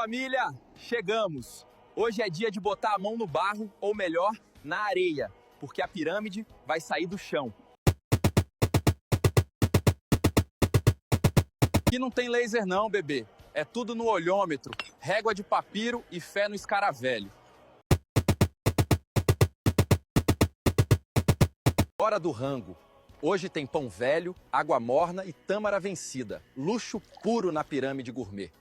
família, chegamos! Hoje é dia de botar a mão no barro, ou melhor, na areia, porque a pirâmide vai sair do chão. Aqui não tem laser não, bebê. É tudo no olhômetro, régua de papiro e fé no escaravelho. Hora do rango. Hoje tem pão velho, água morna e tâmara vencida. Luxo puro na pirâmide gourmet.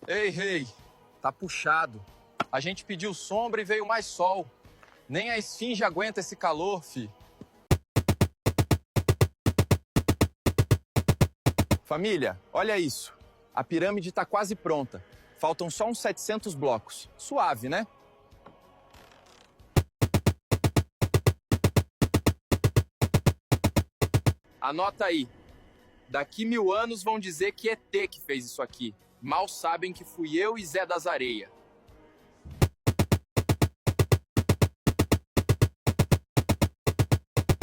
Ei, tá puxado. A gente pediu sombra e veio mais sol. Nem a esfinge aguenta esse calor, fi. Família, olha isso. A pirâmide tá quase pronta. Faltam só uns 700 blocos. Suave, né? Anota aí. Daqui 1000 anos vão dizer que é ET que fez isso aqui. Mal sabem que fui eu e Zé das Areias.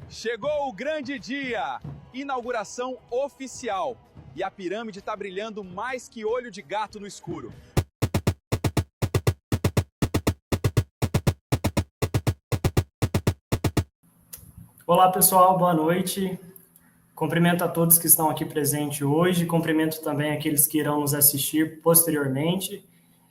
Chegou o grande dia! Inauguração oficial. E a pirâmide está brilhando mais que olho de gato no escuro. Olá pessoal, boa noite. Cumprimento a todos que estão aqui presentes hoje, cumprimento também aqueles que irão nos assistir posteriormente.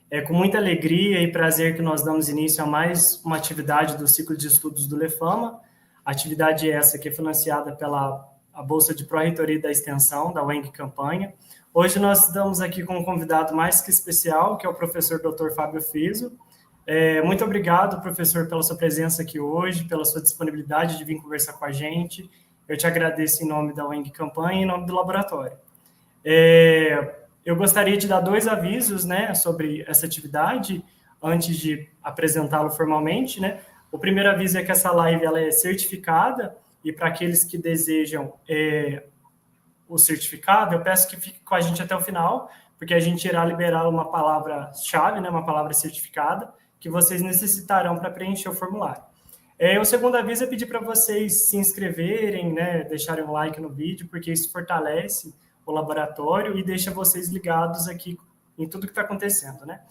É com muita alegria e prazer que nós damos início a mais uma atividade do ciclo de estudos do Lefama. Atividade essa que é financiada pela a Bolsa de Pró-Reitoria da Extensão, da UENG Campanha. Hoje nós estamos aqui com um convidado mais que especial, que é o professor Dr. Fábio Fiso. Muito obrigado, professor, pela sua presença aqui hoje, pela sua disponibilidade de vir conversar com a gente. Eu te agradeço em nome da UENG Campanha e em nome do laboratório. Eu gostaria de dar 2 avisos, né, sobre essa atividade, antes de apresentá-lo formalmente, né? O primeiro aviso é que essa live ela é certificada, e para aqueles que desejam o certificado, eu peço que fique com a gente até o final, porque a gente irá liberar uma palavra-chave, né, uma palavra certificada, que vocês necessitarão para preencher o formulário. O segundo aviso é pedir para vocês se inscreverem, né, deixarem um like no vídeo, porque isso fortalece o laboratório e deixa vocês ligados aqui em tudo que está acontecendo, né?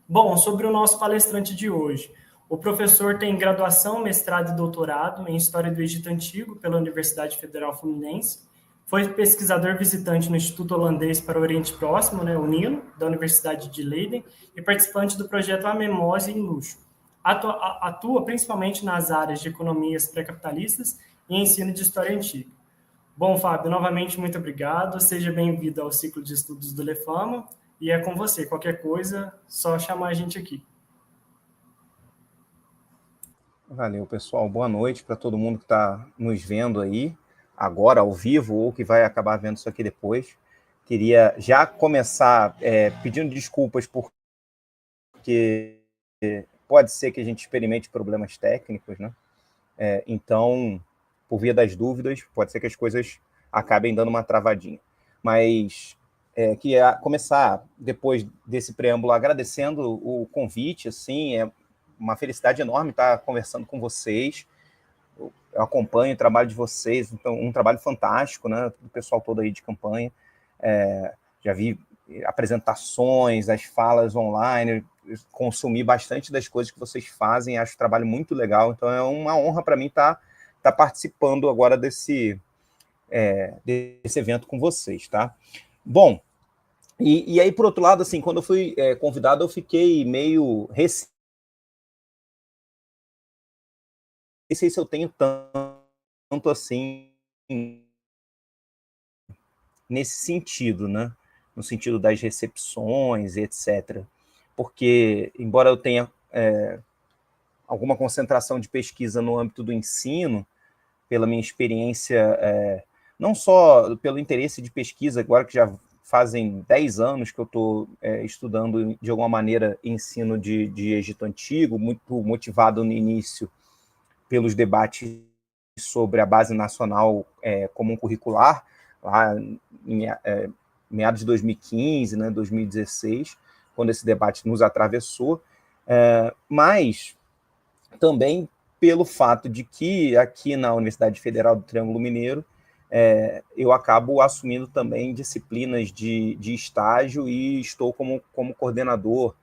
Bom, sobre o nosso palestrante de hoje. O professor tem graduação, mestrado e doutorado em História do Egito Antigo pela Universidade Federal Fluminense. Foi pesquisador visitante no Instituto Holandês para o Oriente Próximo, né, o NINO, da Universidade de Leiden, e participante do projeto Amemose em Luxo. Atua principalmente nas áreas de economias pré-capitalistas e ensino de história antiga. Bom, Fábio, novamente, muito obrigado. Seja bem-vindo ao ciclo de estudos do Lefama. E é com você. Qualquer coisa, só chamar a gente aqui. Valeu, pessoal. Boa noite para todo mundo que está nos vendo aí, agora ao vivo, ou que vai acabar vendo isso aqui depois. Queria já começar pedindo desculpas porque pode ser que a gente experimente problemas técnicos, né? Então, por via das dúvidas, pode ser que as coisas acabem dando uma travadinha. Mas queria começar, depois desse preâmbulo, agradecendo o convite, assim, é uma felicidade enorme estar conversando com vocês. Eu acompanho o trabalho de vocês, então, um trabalho fantástico, né? O pessoal todo aí de campanha. Já vi apresentações, as falas online, consumi bastante das coisas que vocês fazem, acho o trabalho muito legal, então é uma honra para mim estar participando agora desse evento com vocês, tá? Bom, e aí, por outro lado, assim, quando eu fui convidado, eu fiquei meio receoso. Não sei se eu tenho tanto assim nesse sentido, né? No sentido das recepções, etc. Porque, embora eu tenha alguma concentração de pesquisa no âmbito do ensino, pela minha experiência, não só pelo interesse de pesquisa, agora que já fazem 10 anos que eu estou estudando, de alguma maneira, ensino de Egito Antigo, muito motivado no início pelos debates sobre a base nacional comum curricular, lá em meados de 2015, né, 2016, quando esse debate nos atravessou, mas também pelo fato de que aqui na Universidade Federal do Triângulo Mineiro eu acabo assumindo também disciplinas de estágio e estou como coordenador,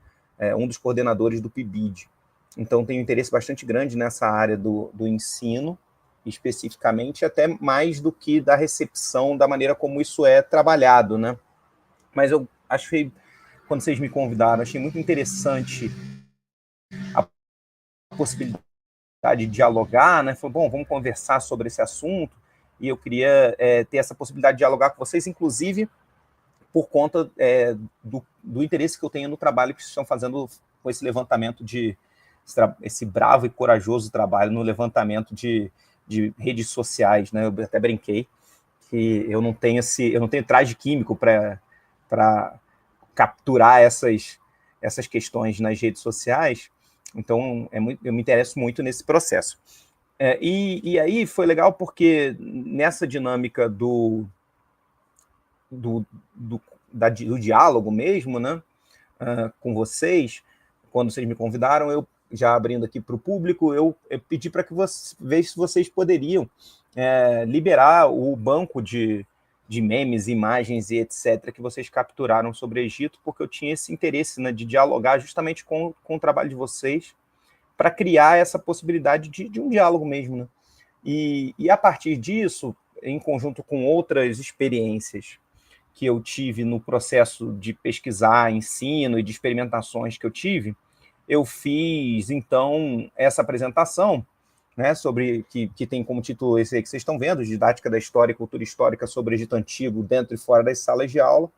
um dos coordenadores do PIBID. Então, tenho interesse bastante grande nessa área do ensino, especificamente, até mais do que da recepção, da maneira como isso é trabalhado, né? Mas eu achei, quando vocês me convidaram, achei muito interessante a possibilidade de dialogar, né? Falei, bom, vamos conversar sobre esse assunto, e eu queria ter essa possibilidade de dialogar com vocês, inclusive por conta do interesse que eu tenho no trabalho que vocês estão fazendo com esse levantamento esse bravo e corajoso trabalho no levantamento de redes sociais, né? Eu até brinquei que eu não tenho traje químico para capturar essas questões nas redes sociais, então eu me interesso muito nesse processo. E aí foi legal porque nessa dinâmica do diálogo mesmo, né, com vocês, quando vocês me convidaram, eu já abrindo aqui para o público, eu pedi para que se vocês poderiam liberar o banco de memes, imagens e etc. que vocês capturaram sobre o Egito, porque eu tinha esse interesse, né, de dialogar justamente com o trabalho de vocês para criar essa possibilidade de um diálogo mesmo, né? E a partir disso, em conjunto com outras experiências que eu tive no processo de pesquisar, ensino e de experimentações que eu tive, eu fiz, então, essa apresentação, né, sobre que tem como título esse aí que vocês estão vendo, Didática da História e Cultura Histórica sobre o Egito Antigo dentro e fora das salas de aula,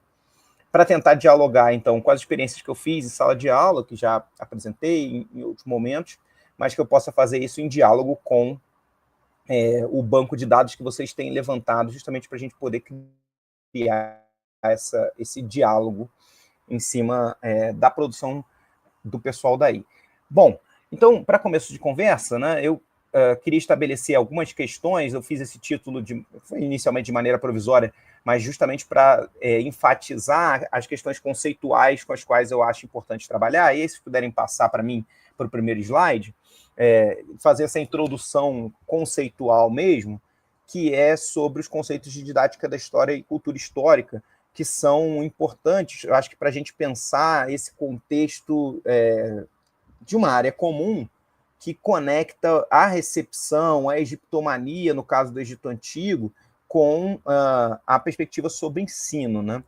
para tentar dialogar, então, com as experiências que eu fiz em sala de aula, que já apresentei em outros momentos, mas que eu possa fazer isso em diálogo com o banco de dados que vocês têm levantado, justamente para a gente poder criar esse diálogo em cima da produção do pessoal daí. Bom, então, para começo de conversa, né, eu queria estabelecer algumas questões. Eu fiz esse título foi inicialmente de maneira provisória, mas justamente para enfatizar as questões conceituais com as quais eu acho importante trabalhar. E aí, se puderem passar para mim para o primeiro slide, fazer essa introdução conceitual mesmo, que é sobre os conceitos de didática da história e cultura histórica, que são importantes, eu acho que para a gente pensar esse contexto de uma área comum que conecta a recepção, a egiptomania, no caso do Egito Antigo, com a perspectiva sobre ensino, né?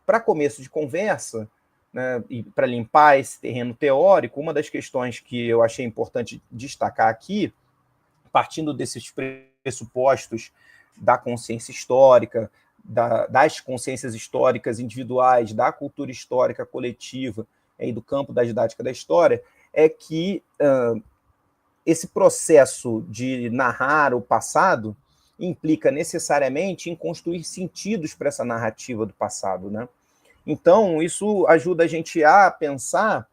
Para começo de conversa, né, e para limpar esse terreno teórico, uma das questões que eu achei importante destacar aqui, partindo desses pressupostos da consciência histórica, das consciências históricas individuais, da cultura histórica coletiva e do campo da didática da história, é que esse processo de narrar o passado implica necessariamente em construir sentidos para essa narrativa do passado, né? Então, isso ajuda a gente a pensar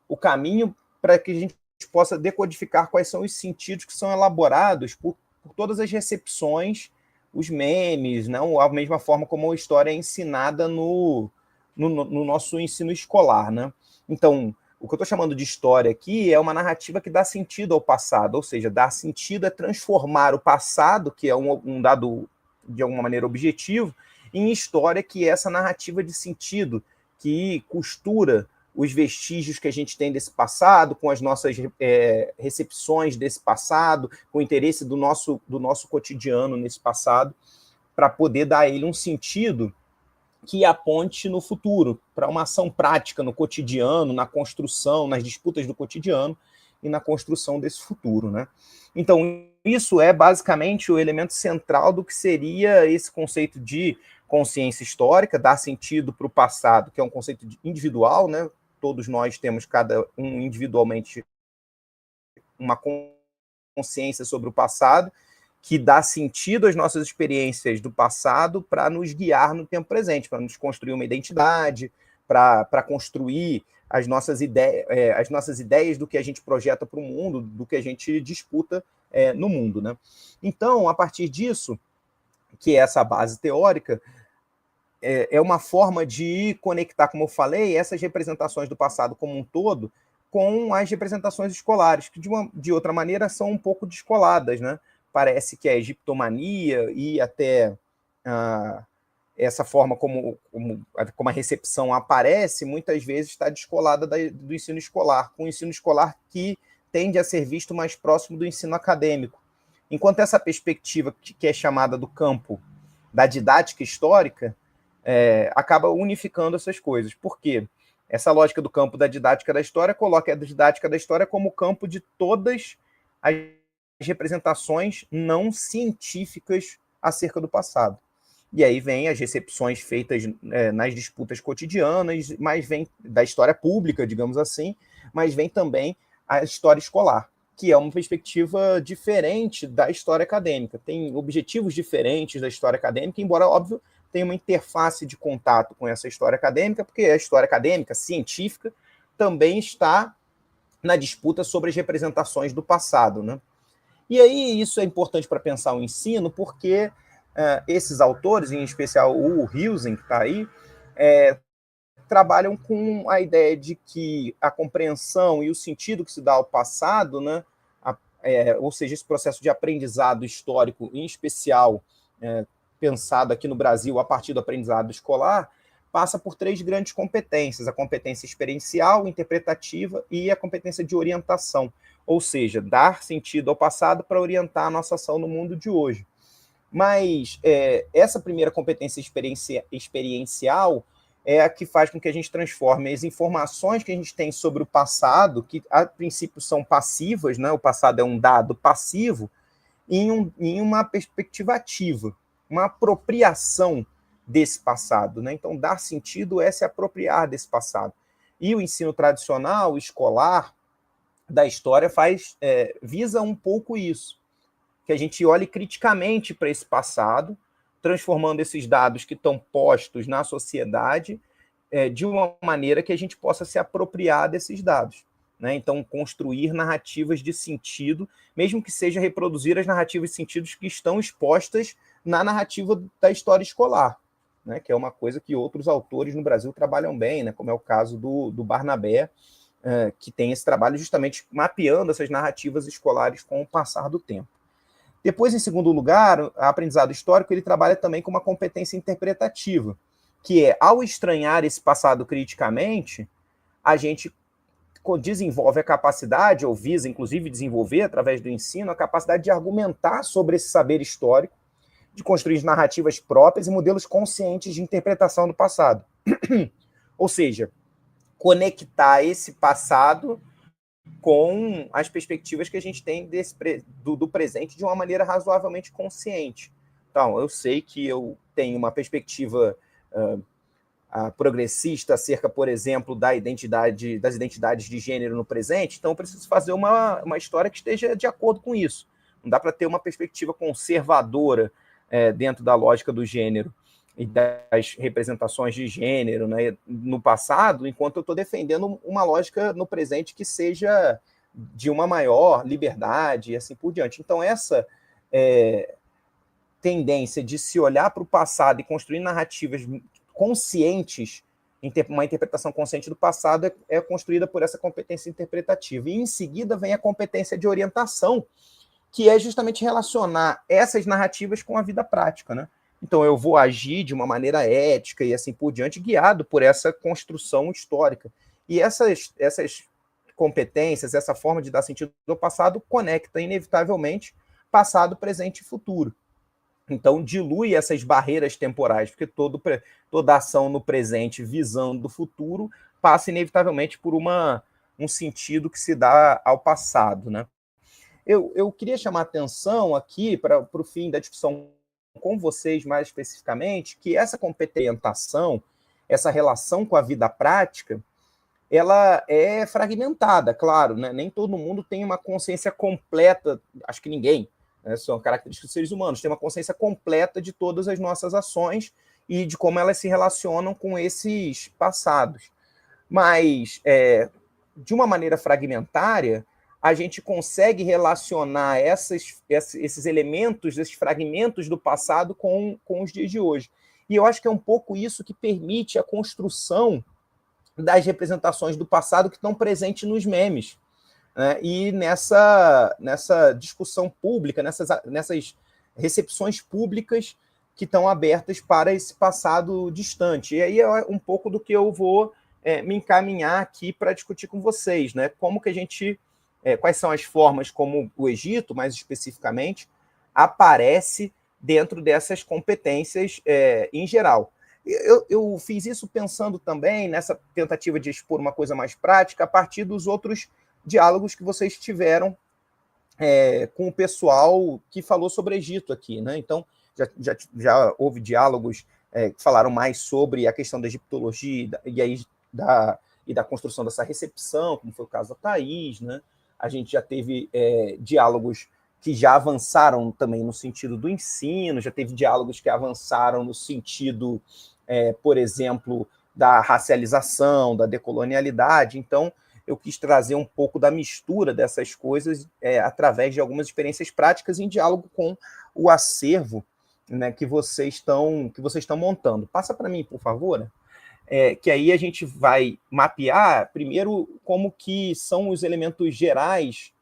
o caminho para que a gente possa decodificar quais são os sentidos que são elaborados por todas as recepções, os memes, não? A mesma forma como a história é ensinada no nosso ensino escolar, né? Então, o que eu estou chamando de história aqui é uma narrativa que dá sentido ao passado, ou seja, dá sentido é transformar o passado, que é um dado de alguma maneira objetivo, em história, que é essa narrativa de sentido que costura os vestígios que a gente tem desse passado, com as nossas recepções desse passado, com o interesse do nosso cotidiano nesse passado, para poder dar a ele um sentido que aponte no futuro, para uma ação prática no cotidiano, na construção, nas disputas do cotidiano e na construção desse futuro, né? Então, isso é basicamente o elemento central do que seria esse conceito de consciência histórica, dar sentido para o passado, que é um conceito individual, né? Todos nós temos, cada um individualmente, uma consciência sobre o passado, que dá sentido às nossas experiências do passado para nos guiar no tempo presente, para nos construir uma identidade, para construir as nossas ideias do que a gente projeta para o mundo, do que a gente disputa no mundo, né? Então, a partir disso, que é essa base teórica, é uma forma de conectar, como eu falei, essas representações do passado como um todo com as representações escolares, que de outra maneira são um pouco descoladas, né? parece que a egiptomania e até essa forma como a recepção aparece, muitas vezes está descolada do ensino escolar, com o ensino escolar que tende a ser visto mais próximo do ensino acadêmico. Enquanto essa perspectiva, que é chamada do campo da didática histórica, acaba unificando essas coisas. Por quê? Essa lógica do campo da didática da história coloca a didática da história como campo de todas as representações não científicas acerca do passado. E aí vem as recepções feitas nas disputas cotidianas, mas vem da história pública, digamos assim, mas vem também a história escolar, que é uma perspectiva diferente da história acadêmica. Tem objetivos diferentes da história acadêmica, embora, óbvio, tenha uma interface de contato com essa história acadêmica, porque a história acadêmica, científica, também está na disputa sobre as representações do passado, né? E aí isso é importante para pensar o ensino, porque esses autores, em especial o Huizing, que está aí, trabalham com a ideia de que a compreensão e o sentido que se dá ao passado, né, ou seja, esse processo de aprendizado histórico, em especial pensado aqui no Brasil a partir do aprendizado escolar, passa por 3 grandes competências: a competência experiencial, interpretativa e a competência de orientação, ou seja, dar sentido ao passado para orientar a nossa ação no mundo de hoje. Mas essa primeira competência experiencial é a que faz com que a gente transforme as informações que a gente tem sobre o passado, que a princípio são passivas, né? O passado é um dado passivo, em uma perspectiva ativa, uma apropriação desse passado, né? Então, dar sentido é se apropriar desse passado. E o ensino tradicional, escolar, da história visa um pouco isso, que a gente olhe criticamente para esse passado, transformando esses dados que estão postos na sociedade de uma maneira que a gente possa se apropriar desses dados, né? Então, construir narrativas de sentido, mesmo que seja reproduzir as narrativas de sentidos que estão expostas na narrativa da história escolar, né? Que é uma coisa que outros autores no Brasil trabalham bem, né? Como é o caso do Barnabé, que tem esse trabalho justamente mapeando essas narrativas escolares com o passar do tempo. Depois, em segundo lugar, o aprendizado histórico ele trabalha também com uma competência interpretativa, que é, ao estranhar esse passado criticamente, a gente desenvolve a capacidade, ou visa, inclusive, desenvolver, através do ensino, a capacidade de argumentar sobre esse saber histórico, de construir narrativas próprias e modelos conscientes de interpretação do passado. Ou seja, conectar esse passado com as perspectivas que a gente tem do presente de uma maneira razoavelmente consciente. Então, eu sei que eu tenho uma perspectiva progressista acerca, por exemplo, das identidades de gênero no presente, então eu preciso fazer uma história que esteja de acordo com isso. Não dá para ter uma perspectiva conservadora dentro da lógica do gênero e das representações de gênero, né, no passado, enquanto eu estou defendendo uma lógica no presente que seja de uma maior liberdade e assim por diante. Então, essa tendência de se olhar para o passado e construir narrativas conscientes, uma interpretação consciente do passado é construída por essa competência interpretativa. E, em seguida, vem a competência de orientação, que é justamente relacionar essas narrativas com a vida prática, né? Então, eu vou agir de uma maneira ética e assim por diante, guiado por essa construção histórica. E essas competências, essa forma de dar sentido ao passado, conecta, inevitavelmente, passado, presente e futuro. Então, dilui essas barreiras temporais, porque toda ação no presente visando o futuro passa, inevitavelmente, por um sentido que se dá ao passado, né? Eu queria chamar a atenção aqui, para o fim da discussão com vocês mais especificamente, que essa competentação, essa relação com a vida prática, ela é fragmentada, claro, né? Nem todo mundo tem uma consciência completa, acho que ninguém, né? São características dos seres humanos, tem uma consciência completa de todas as nossas ações e de como elas se relacionam com esses passados. Mas, de uma maneira fragmentária, a gente consegue relacionar esses elementos, esses fragmentos do passado com os dias de hoje. E eu acho que é um pouco isso que permite a construção das representações do passado que estão presentes nos memes. né, e nessa discussão pública, nessas recepções públicas que estão abertas para esse passado distante. E aí é um pouco do que eu vou me encaminhar aqui para discutir com vocês, né? Como que a gente, quais são as formas como o Egito, mais especificamente, aparece dentro dessas competências em geral. Eu fiz isso pensando também nessa tentativa de expor uma coisa mais prática a partir dos outros diálogos que vocês tiveram com o pessoal que falou sobre Egito aqui, né? Então, já houve diálogos que falaram mais sobre a questão da egiptologia e da construção dessa recepção, como foi o caso da Thaís, né? A gente já teve diálogos que já avançaram também no sentido do ensino, já teve diálogos que avançaram no sentido, por exemplo, da racialização, da decolonialidade. Então, eu quis trazer um pouco da mistura dessas coisas através de algumas experiências práticas em diálogo com o acervo, né, que vocês estão montando. Passa para mim, por favor. Que aí a gente vai mapear, primeiro, como que são os elementos gerais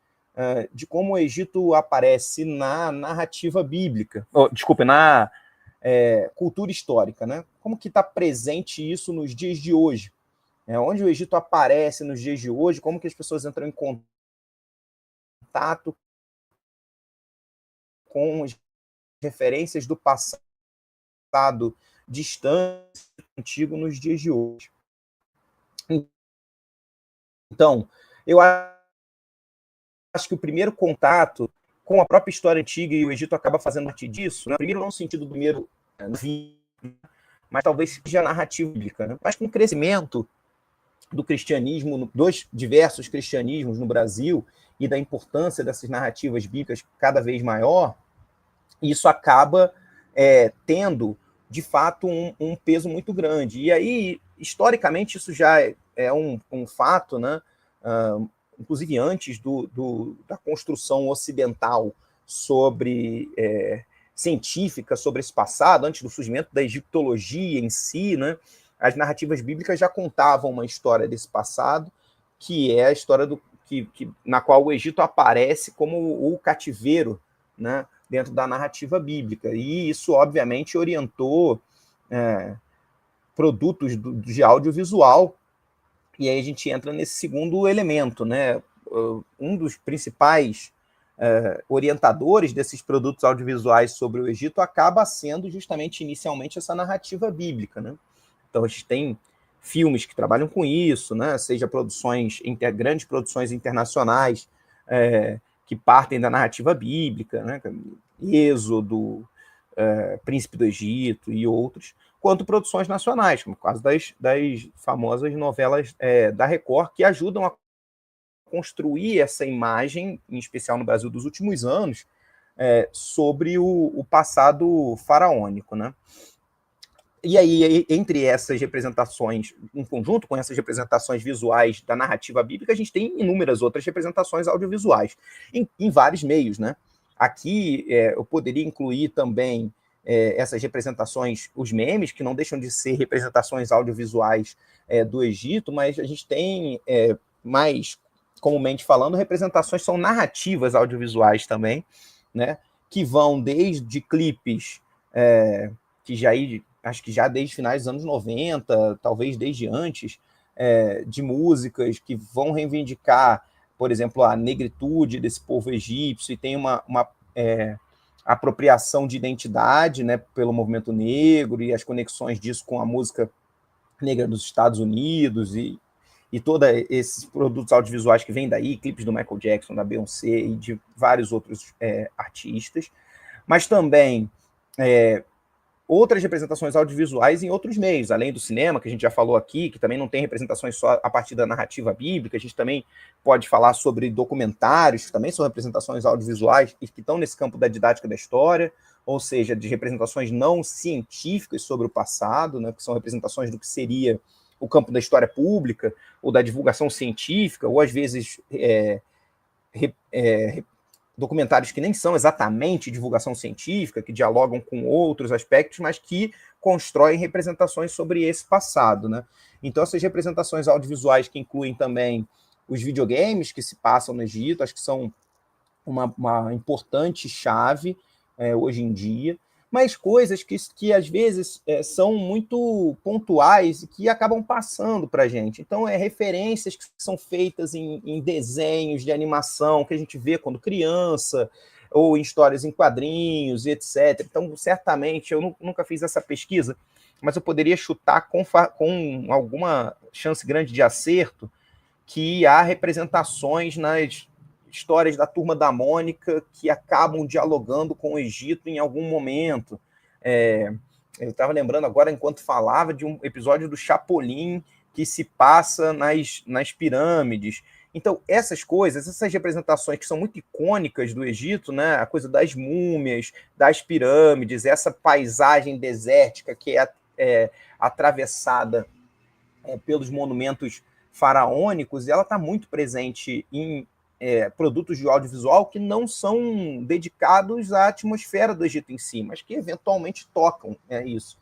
de como o Egito aparece na narrativa bíblica. Na cultura histórica, né? Como que está presente isso nos dias de hoje? Onde o Egito aparece nos dias de hoje, como que as pessoas entram em contato com as referências do passado distante, antigo, nos dias de hoje. Então, eu acho que o primeiro contato com a própria história antiga, e o Egito acaba fazendo parte disso, né? Primeiro não no sentido do primeiro mas talvez seja a narrativa bíblica, né? Mas com o crescimento do cristianismo, dos diversos cristianismos no Brasil, e da importância dessas narrativas bíblicas cada vez maior, isso acaba tendo, de fato, um peso muito grande. E aí, historicamente, isso já é um fato, né? Inclusive antes da construção ocidental científica sobre esse passado, antes do surgimento da egiptologia em si, né? As narrativas bíblicas já contavam uma história desse passado, que é a história na qual o Egito aparece como o cativeiro, né, dentro da narrativa bíblica. E isso, obviamente, orientou produtos de audiovisual. E aí a gente entra nesse segundo elemento, né? Um dos principais orientadores desses produtos audiovisuais sobre o Egito acaba sendo justamente, inicialmente, essa narrativa bíblica, né? Então, a gente tem filmes que trabalham com isso, né? Seja grandes produções internacionais que partem da narrativa bíblica, né? Êxodo, Príncipe do Egito e outros, quanto produções nacionais, como o caso das famosas novelas da Record, que ajudam a construir essa imagem, em especial no Brasil dos últimos anos, sobre o passado faraônico, né? E aí, entre essas representações, em conjunto com essas representações visuais da narrativa bíblica, a gente tem inúmeras outras representações audiovisuais, em vários meios, né? Aqui eu poderia incluir também essas representações, os memes, que não deixam de ser representações audiovisuais do Egito, mas a gente tem, mais comumente falando, representações são narrativas audiovisuais também, né? Que vão desde clipes acho que já desde finais dos anos 90, talvez desde antes, de músicas que vão reivindicar, por exemplo, a negritude desse povo egípcio, e tem uma apropriação de identidade, né, pelo movimento negro, e as conexões disso com a música negra dos Estados Unidos, e todos esses produtos audiovisuais que vêm daí, clipes do Michael Jackson, da Beyoncé e de vários outros artistas, mas também outras representações audiovisuais em outros meios, além do cinema, que a gente já falou aqui, que também não tem representações só a partir da narrativa bíblica. A gente também pode falar sobre documentários, que também são representações audiovisuais e que estão nesse campo da didática da história, ou seja, de representações não científicas sobre o passado, né, que são representações do que seria o campo da história pública, ou da divulgação científica, ou às vezes documentários que nem são exatamente divulgação científica, que dialogam com outros aspectos, mas que constroem representações sobre esse passado, né? Então, essas representações audiovisuais, que incluem também os videogames que se passam no Egito, acho que são uma importante chave hoje em dia, mas coisas que às vezes são muito pontuais e que acabam passando para a gente. Então, referências que são feitas em desenhos de animação que a gente vê quando criança, ou em histórias em quadrinhos, etc. Então, certamente, eu nunca fiz essa pesquisa, mas eu poderia chutar com alguma chance grande de acerto que há representações nas histórias da Turma da Mônica que acabam dialogando com o Egito em algum momento. Eu estava lembrando agora, enquanto falava, de um episódio do Chapolin que se passa nas pirâmides. Então, essas coisas, essas representações que são muito icônicas do Egito, né? A coisa das múmias, das pirâmides, essa paisagem desértica que é atravessada pelos monumentos faraônicos, ela está muito presente em produtos de audiovisual que não são dedicados à atmosfera do Egito em si, mas que eventualmente tocam isso.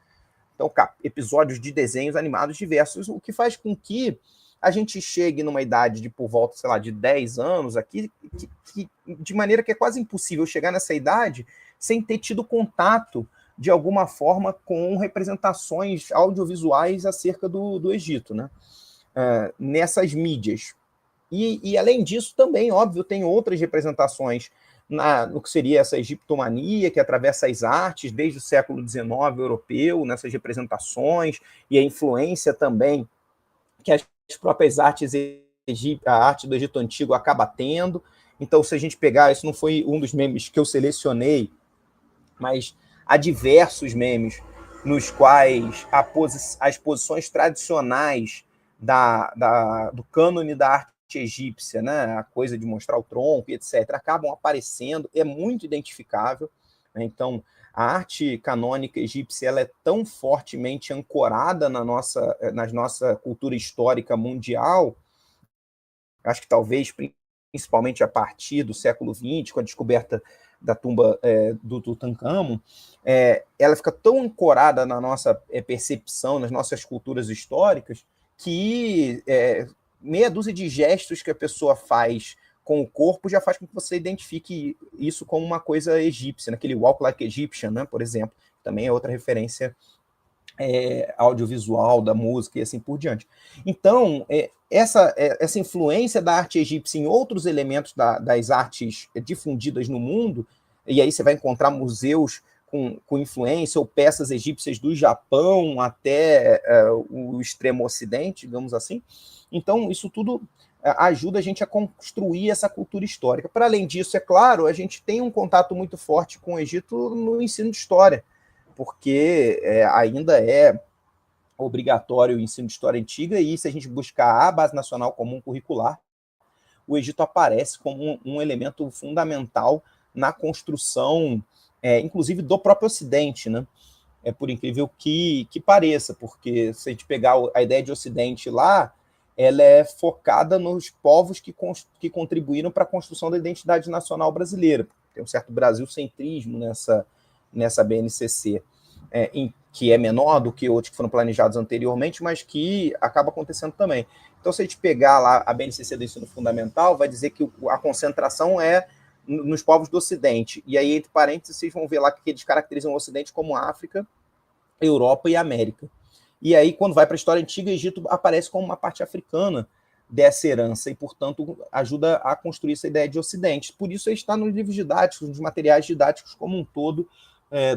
Então, episódios de desenhos animados diversos, o que faz com que a gente chegue numa idade de por volta, sei lá, de 10 anos aqui, que de maneira que é quase impossível chegar nessa idade sem ter tido contato, de alguma forma, com representações audiovisuais acerca do Egito, né? Nessas mídias. E, além disso, também, óbvio, tem outras representações no que seria essa egiptomania, que atravessa as artes desde o século XIX europeu, nessas representações, e a influência também que as próprias artes a arte do Egito Antigo acaba tendo. Então, se a gente pegar, isso não foi um dos memes que eu selecionei, mas há diversos memes nos quais as posições tradicionais do cânone da arte egípcia, né, a coisa de mostrar o tronco, etc., acabam aparecendo, é muito identificável, né? Então, a arte canônica egípcia ela é tão fortemente ancorada na nossa cultura histórica mundial, acho que talvez principalmente a partir do século XX, com a descoberta da tumba do Tutankhamon, ela fica tão ancorada na nossa percepção, nas nossas culturas históricas, que meia dúzia de gestos que a pessoa faz com o corpo já faz com que você identifique isso como uma coisa egípcia, naquele Walk Like Egyptian, né, por exemplo, também é outra referência audiovisual da música e assim por diante. Então, essa influência da arte egípcia em outros elementos das artes difundidas no mundo, e aí você vai encontrar museus com influência ou peças egípcias do Japão até o extremo ocidente, digamos assim. Então, isso tudo ajuda a gente a construir essa cultura histórica. Para além disso, é claro, a gente tem um contato muito forte com o Egito no ensino de história, porque ainda é obrigatório o ensino de história antiga, e se a gente buscar a Base Nacional Comum Curricular, o Egito aparece como um elemento fundamental na construção, inclusive, do próprio Ocidente, né? Por incrível que pareça, porque se a gente pegar a ideia de Ocidente lá, ela é focada nos povos que contribuíram para a construção da identidade nacional brasileira. Tem um certo brasilcentrismo nessa BNCC, que é menor do que outros que foram planejados anteriormente, mas que acaba acontecendo também. Então, se a gente pegar lá a BNCC do ensino fundamental, vai dizer que a concentração é nos povos do Ocidente. E aí, entre parênteses, vocês vão ver lá que eles caracterizam o Ocidente como África, Europa e América. E aí, quando vai para a história antiga, o Egito aparece como uma parte africana dessa herança e, portanto, ajuda a construir essa ideia de Ocidente. Por isso, ele está nos livros didáticos, nos materiais didáticos como um todo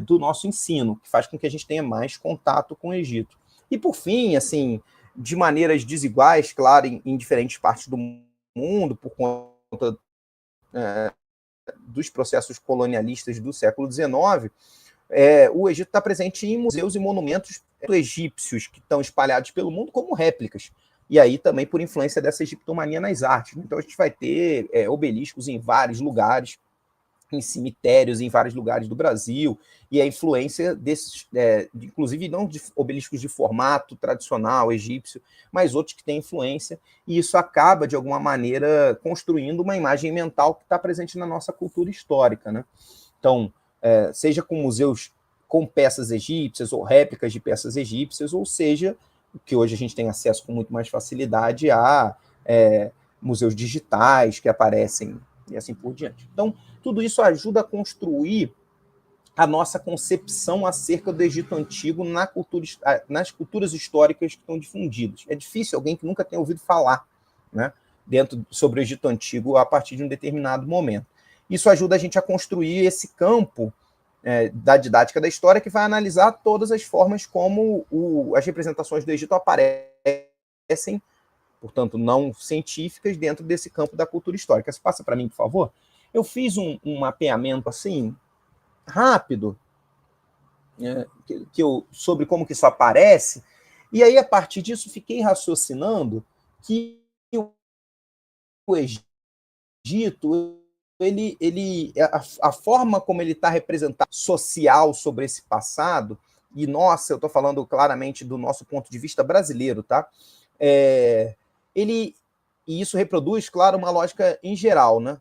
do nosso ensino, que faz com que a gente tenha mais contato com o Egito. E, por fim, assim, de maneiras desiguais, claro, em diferentes partes do mundo, por conta dos processos colonialistas do século XIX, o Egito está presente em museus e monumentos egípcios que estão espalhados pelo mundo como réplicas. E aí também por influência dessa egiptomania nas artes. Então a gente vai ter obeliscos em vários lugares, em cemitérios em vários lugares do Brasil, e a influência desses, inclusive não de obeliscos de formato tradicional egípcio, mas outros que têm influência, e isso acaba, de alguma maneira, construindo uma imagem mental que está presente na nossa cultura histórica, né? Então, seja com museus com peças egípcias ou réplicas de peças egípcias, ou seja, que hoje a gente tem acesso com muito mais facilidade a museus digitais que aparecem e assim por diante. Então, tudo isso ajuda a construir a nossa concepção acerca do Egito Antigo nas culturas históricas que estão difundidas. É difícil alguém que nunca tenha ouvido falar, né, sobre o Egito Antigo a partir de um determinado momento. Isso ajuda a gente a construir esse campo da didática da história que vai analisar todas as formas como as representações do Egito aparecem, portanto, não científicas, dentro desse campo da cultura histórica. Você passa para mim, por favor? Eu fiz um mapeamento assim, rápido, sobre como que isso aparece, e aí, a partir disso, fiquei raciocinando que o Egito, a forma como ele está representado social sobre esse passado, e, nossa, eu estou falando claramente do nosso ponto de vista brasileiro, tá? E isso reproduz, claro, uma lógica em geral, né?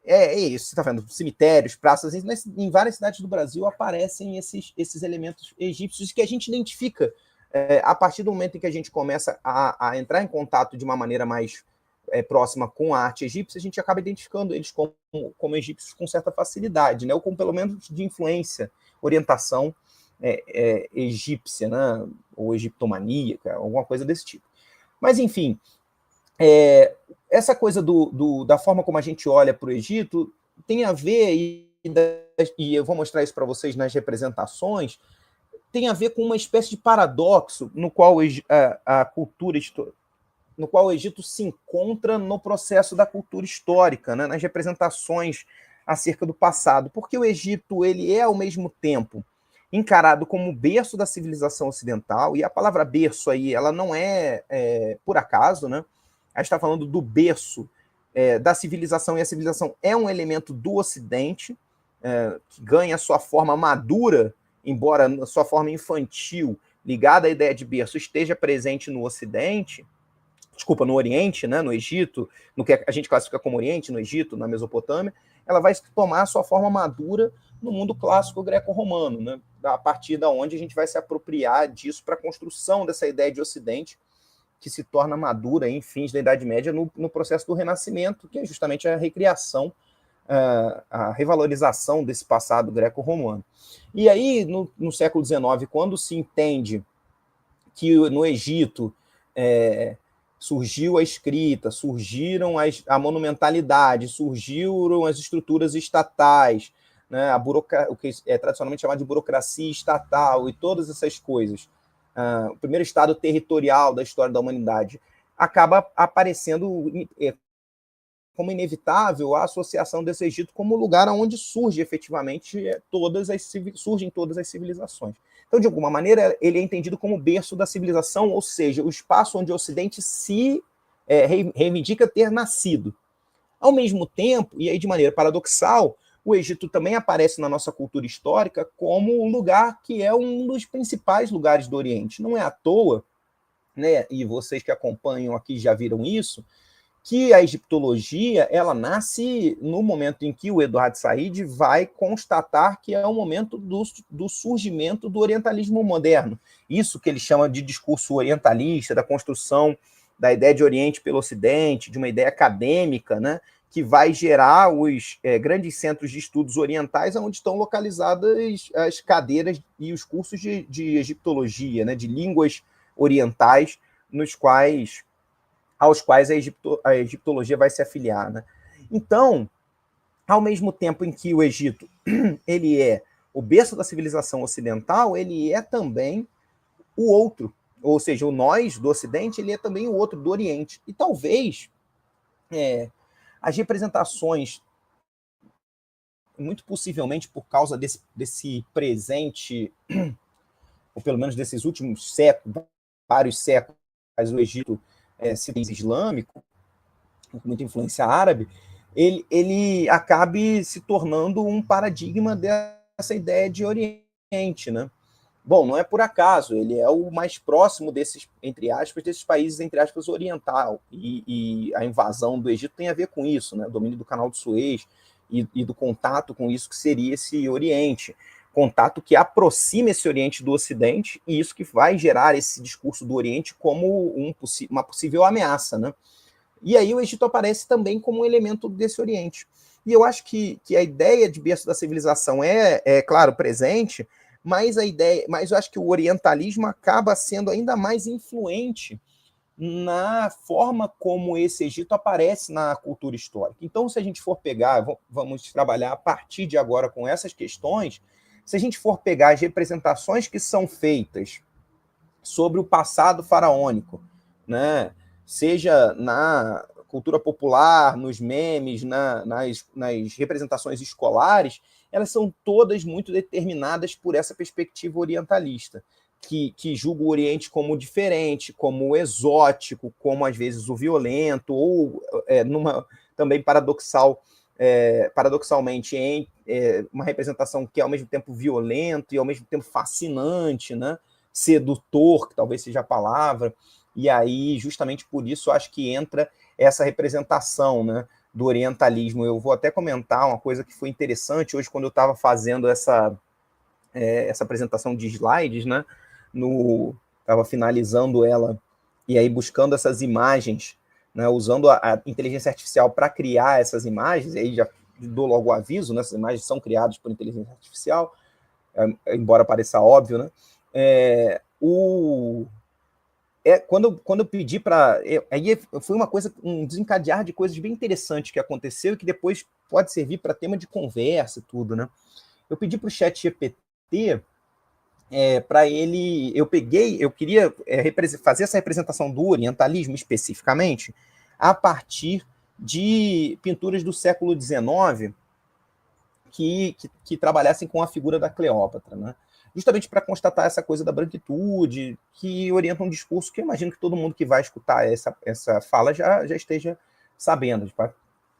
É isso, você está vendo, cemitérios, praças, em várias cidades do Brasil aparecem esses elementos egípcios que a gente identifica a partir do momento em que a gente começa a entrar em contato de uma maneira mais próxima com a arte egípcia, a gente acaba identificando eles como egípcios com certa facilidade, né? Ou com pelo menos de influência, orientação egípcia, né? Ou egiptomaníaca, alguma coisa desse tipo. Mas, enfim, essa coisa da forma como a gente olha para o Egito tem a ver, e eu vou mostrar isso para vocês nas representações, tem a ver com uma espécie de paradoxo no qual no qual o Egito se encontra no processo da cultura histórica, né, nas representações acerca do passado, porque o Egito ele é, ao mesmo tempo, encarado como berço da civilização ocidental, e a palavra berço aí, ela não é por acaso, né? A gente está falando do berço da civilização, e a civilização é um elemento do Ocidente, que ganha sua forma madura, embora a sua forma infantil, ligada à ideia de berço, esteja presente no Ocidente, no Oriente, né, no Egito, no que a gente classifica como Oriente, no Egito, na Mesopotâmia, ela vai tomar a sua forma madura no mundo clássico greco-romano, né, a partir da onde a gente vai se apropriar disso para a construção dessa ideia de Ocidente, que se torna madura em fins da Idade Média no processo do Renascimento, que é justamente a recriação, a revalorização desse passado greco-romano. E aí, no século XIX, quando se entende que no Egito surgiu a escrita, surgiram a monumentalidade, surgiram as estruturas estatais, né, o que é tradicionalmente chamado de burocracia estatal e todas essas coisas, o primeiro estado territorial da história da humanidade, acaba aparecendo como inevitável a associação desse Egito como lugar onde surge efetivamente surgem todas as civilizações. Então, de alguma maneira, ele é entendido como berço da civilização, ou seja, o espaço onde o Ocidente se reivindica ter nascido. Ao mesmo tempo, e aí de maneira paradoxal, o Egito também aparece na nossa cultura histórica como um lugar que é um dos principais lugares do Oriente. Não é à toa, né, e vocês que acompanham aqui já viram isso, que a egiptologia ela nasce no momento em que o Eduardo Said vai constatar que é o momento do surgimento do orientalismo moderno. Isso que ele chama de discurso orientalista, da construção da ideia de Oriente pelo Ocidente, de uma ideia acadêmica, né, que vai gerar os grandes centros de estudos orientais, onde estão localizadas as cadeiras e os cursos de egiptologia, né, de línguas orientais, aos quais a egiptologia vai se afiliar, né? Então, ao mesmo tempo em que o Egito ele é o berço da civilização ocidental, ele é também o outro, ou seja, o nós do Ocidente, ele é também o outro do Oriente. E talvez as representações, muito possivelmente por causa desse presente, ou pelo menos desses últimos séculos, vários séculos, o Egito se diz islâmico, com muita influência árabe, ele acabe se tornando um paradigma dessa ideia de Oriente, né? Bom, não é por acaso, ele é o mais próximo desses, entre aspas, desses países, entre aspas, oriental, e a invasão do Egito tem a ver com isso, né? O domínio do Canal de Suez e do contato com isso que seria esse Oriente, contato que aproxima esse Oriente do Ocidente, e isso que vai gerar esse discurso do Oriente como uma possível ameaça, né? E aí o Egito aparece também como um elemento desse Oriente. E eu acho que a ideia de berço da civilização claro, presente, mas eu acho que o orientalismo acaba sendo ainda mais influente na forma como esse Egito aparece na cultura histórica. Então, se a gente for pegar, vamos trabalhar a partir de agora com essas questões, se a gente for pegar as representações que são feitas sobre o passado faraônico, né, seja na cultura popular, nos memes, nas representações escolares, elas são todas muito determinadas por essa perspectiva orientalista, que julga o Oriente como diferente, como exótico, como às vezes o violento, ou também paradoxalmente em uma representação que é ao mesmo tempo violento e ao mesmo tempo fascinante, né? Sedutor, que talvez seja a palavra, e aí justamente por isso acho que entra essa representação, né, do orientalismo. Eu vou até comentar uma coisa que foi interessante hoje quando eu estava fazendo essa apresentação de slides, né, estava finalizando ela, e aí buscando essas imagens, né, usando a inteligência artificial para criar essas imagens, e aí já dou logo o aviso, né, essas imagens são criadas por inteligência artificial, embora pareça óbvio, né, quando eu pedi para... Aí foi um desencadear de coisas bem interessantes que aconteceu e que depois pode servir para tema de conversa e tudo, né? Eu pedi para o ChatGPT para ele... Eu queria fazer essa representação do orientalismo especificamente a partir de pinturas do século XIX que trabalhassem com a figura da Cleópatra, né? Justamente para constatar essa coisa da branquitude, que orienta um discurso que eu imagino que todo mundo que vai escutar essa fala já esteja sabendo, para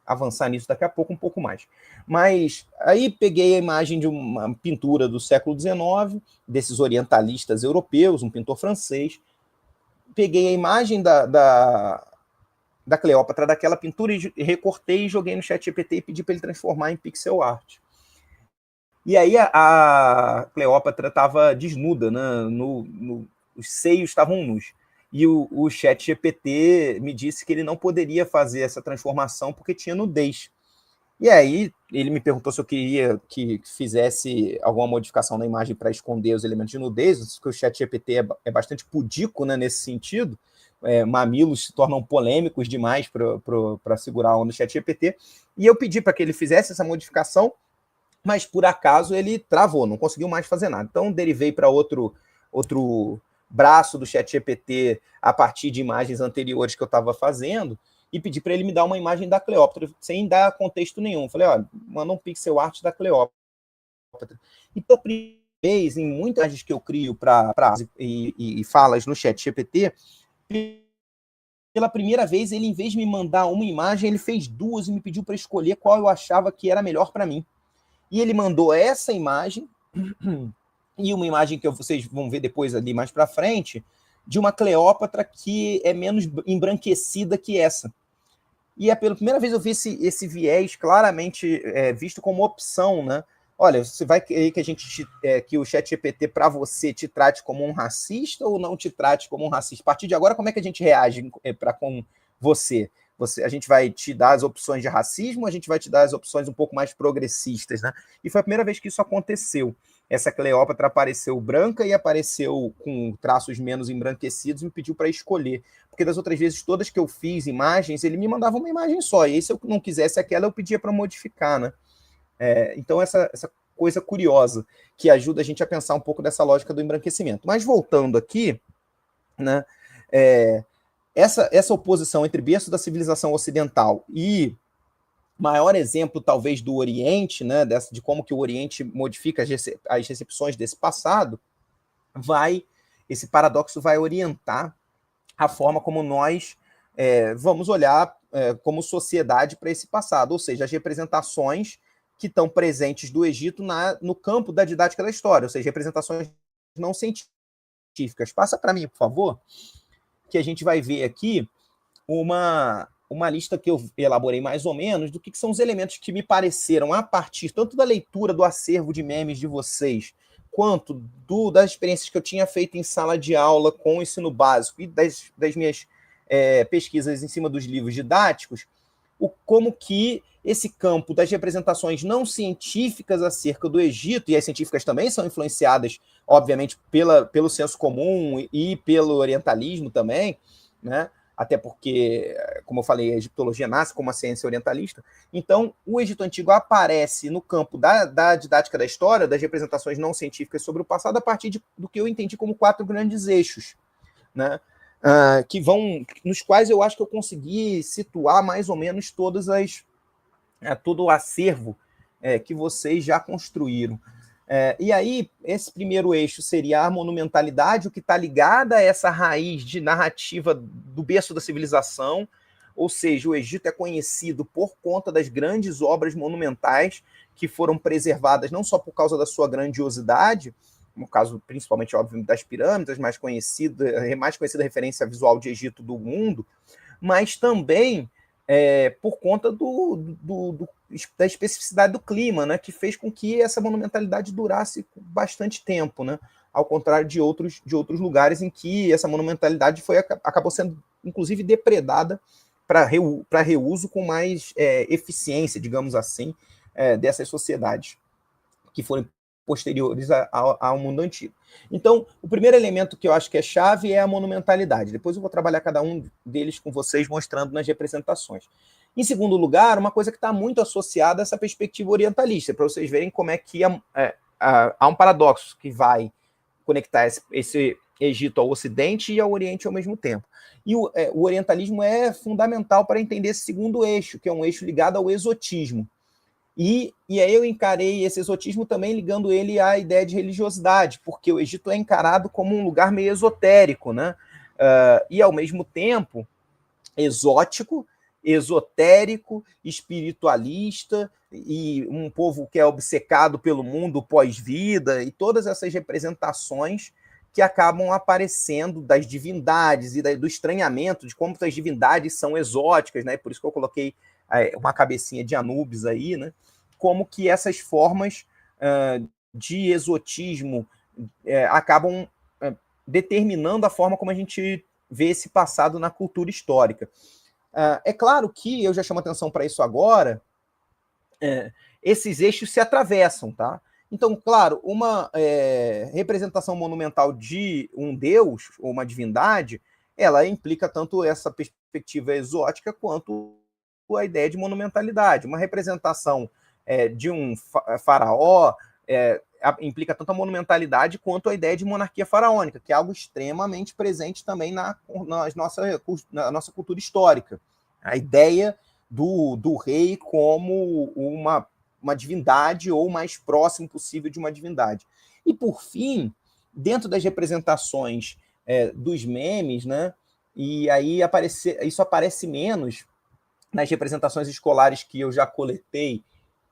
avançar nisso daqui a pouco, um pouco mais. Mas aí peguei a imagem de uma pintura do século XIX, desses orientalistas europeus, um pintor francês, peguei a imagem da Cleópatra daquela pintura e recortei e joguei no ChatGPT e pedi para ele transformar em pixel art. E aí a Cleópatra estava desnuda, né? Os seios estavam nus. E o ChatGPT me disse que ele não poderia fazer essa transformação porque tinha nudez. E aí ele me perguntou se eu queria que fizesse alguma modificação na imagem para esconder os elementos de nudez, que o ChatGPT é bastante pudico, né, nesse sentido. Mamilos se tornam polêmicos demais para segurar a onda do ChatGPT. E eu pedi para que ele fizesse essa modificação, mas por acaso ele travou, não conseguiu mais fazer nada. Então derivei para outro braço do ChatGPT a partir de imagens anteriores que eu estava fazendo e pedi para ele me dar uma imagem da Cleópatra, sem dar contexto nenhum. Falei, olha, manda um pixel art da Cleópatra. E pela primeira vez, em muitas imagens que eu crio e falas no ChatGPT, pela primeira vez, ele, em vez de me mandar uma imagem, ele fez duas e me pediu para escolher qual eu achava que era melhor para mim. E ele mandou essa imagem e uma imagem que vocês vão ver depois ali mais para frente, de uma Cleópatra que é menos embranquecida que essa. E pela primeira vez eu vi esse viés claramente visto como opção, né? Olha, você vai querer que o ChatGPT para você te trate como um racista ou não te trate como um racista? A partir de agora, como é que a gente reage com você? A gente vai te dar as opções de racismo, a gente vai te dar as opções um pouco mais progressistas, né? E foi a primeira vez que isso aconteceu. Essa Cleópatra apareceu branca e apareceu com traços menos embranquecidos e me pediu para escolher. Porque das outras vezes todas que eu fiz imagens, ele me mandava uma imagem só. E aí, se eu não quisesse aquela, eu pedia para modificar, né? Então, essa coisa curiosa que ajuda a gente a pensar um pouco dessa lógica do embranquecimento. Mas voltando aqui, né? Essa oposição entre berço da civilização ocidental e maior exemplo, talvez, do Oriente, né, de como que o Oriente modifica as recepções desse passado, esse paradoxo vai orientar a forma como nós vamos olhar como sociedade para esse passado, ou seja, as representações que estão presentes do Egito no campo da didática da história, ou seja, representações não científicas. Passa para mim, por favor, que a gente vai ver aqui uma lista que eu elaborei mais ou menos do que são os elementos que me pareceram a partir tanto da leitura do acervo de memes de vocês, quanto das experiências que eu tinha feito em sala de aula com o ensino básico e das minhas pesquisas em cima dos livros didáticos, como que esse campo das representações não científicas acerca do Egito, e as científicas também são influenciadas, obviamente, pelo senso comum e pelo orientalismo também, né? Até porque, como eu falei, a egiptologia nasce como uma ciência orientalista. Então, o Egito Antigo aparece no campo da didática da história, das representações não científicas sobre o passado, a partir do que eu entendi como 4 grandes eixos, né? Nos quais eu acho que eu consegui situar mais ou menos todo o acervo que vocês já construíram. E aí, esse primeiro eixo seria a monumentalidade, o que está ligado a essa raiz de narrativa do berço da civilização, ou seja, o Egito é conhecido por conta das grandes obras monumentais que foram preservadas não só por causa da sua grandiosidade, no caso, principalmente, óbvio, das pirâmides, mais conhecida referência visual de Egito do mundo, mas também por conta da especificidade do clima, né, que fez com que essa monumentalidade durasse bastante tempo, né, ao contrário de outros lugares em que essa monumentalidade acabou sendo, inclusive, depredada para reuso com mais eficiência, digamos assim, dessas sociedades que foram posteriores ao mundo antigo. Então, o primeiro elemento que eu acho que é chave é a monumentalidade. Depois eu vou trabalhar cada um deles com vocês, mostrando nas representações. Em segundo lugar, uma coisa que está muito associada a essa perspectiva orientalista, para vocês verem como é que há um paradoxo que vai conectar esse Egito ao Ocidente e ao Oriente ao mesmo tempo. E o orientalismo é fundamental para entender esse segundo eixo, que é um eixo ligado ao exotismo. E aí eu encarei esse exotismo também ligando ele à ideia de religiosidade, porque o Egito é encarado como um lugar meio esotérico, né? E, ao mesmo tempo, exótico, esotérico, espiritualista, e um povo que é obcecado pelo mundo pós-vida, e todas essas representações que acabam aparecendo das divindades e do estranhamento de como as divindades são exóticas, né? Por isso que eu coloquei uma cabecinha de Anubis aí, né? Como que essas formas de exotismo acabam determinando a forma como a gente vê esse passado na cultura histórica. É claro que eu já chamo atenção para isso agora, esses eixos se atravessam, tá? Então, claro, uma representação monumental de um deus ou uma divindade, ela implica tanto essa perspectiva exótica quanto a ideia de monumentalidade. Uma representação de um faraó implica tanto a monumentalidade quanto a ideia de monarquia faraônica, que é algo extremamente presente também na nossa cultura histórica. A ideia do rei como uma divindade ou o mais próximo possível de uma divindade. E, por fim, dentro das representações dos memes, né, e aí isso aparece menos nas representações escolares que eu já coletei,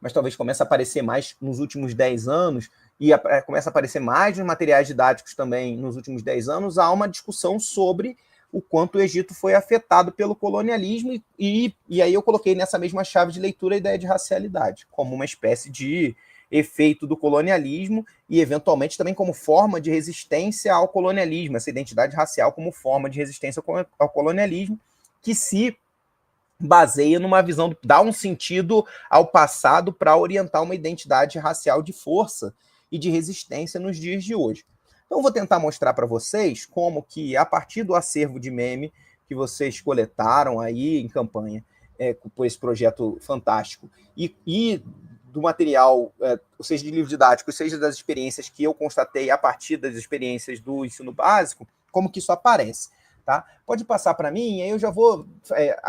mas talvez comece a aparecer mais nos últimos 10 anos, e começa a aparecer mais nos materiais didáticos também nos últimos 10 anos, há uma discussão sobre o quanto o Egito foi afetado pelo colonialismo, e aí eu coloquei nessa mesma chave de leitura a ideia de racialidade, como uma espécie de efeito do colonialismo e, eventualmente, também como forma de resistência ao colonialismo, essa identidade racial como forma de resistência ao colonialismo, que se baseia numa visão, dá um sentido ao passado para orientar uma identidade racial de força e de resistência nos dias de hoje. Então, eu vou tentar mostrar para vocês como que, a partir do acervo de meme que vocês coletaram aí em campanha, por esse projeto fantástico, e do material, seja de livro didático, seja das experiências que eu constatei a partir das experiências do ensino básico, como que isso aparece. Tá? Pode passar para mim, aí eu já vou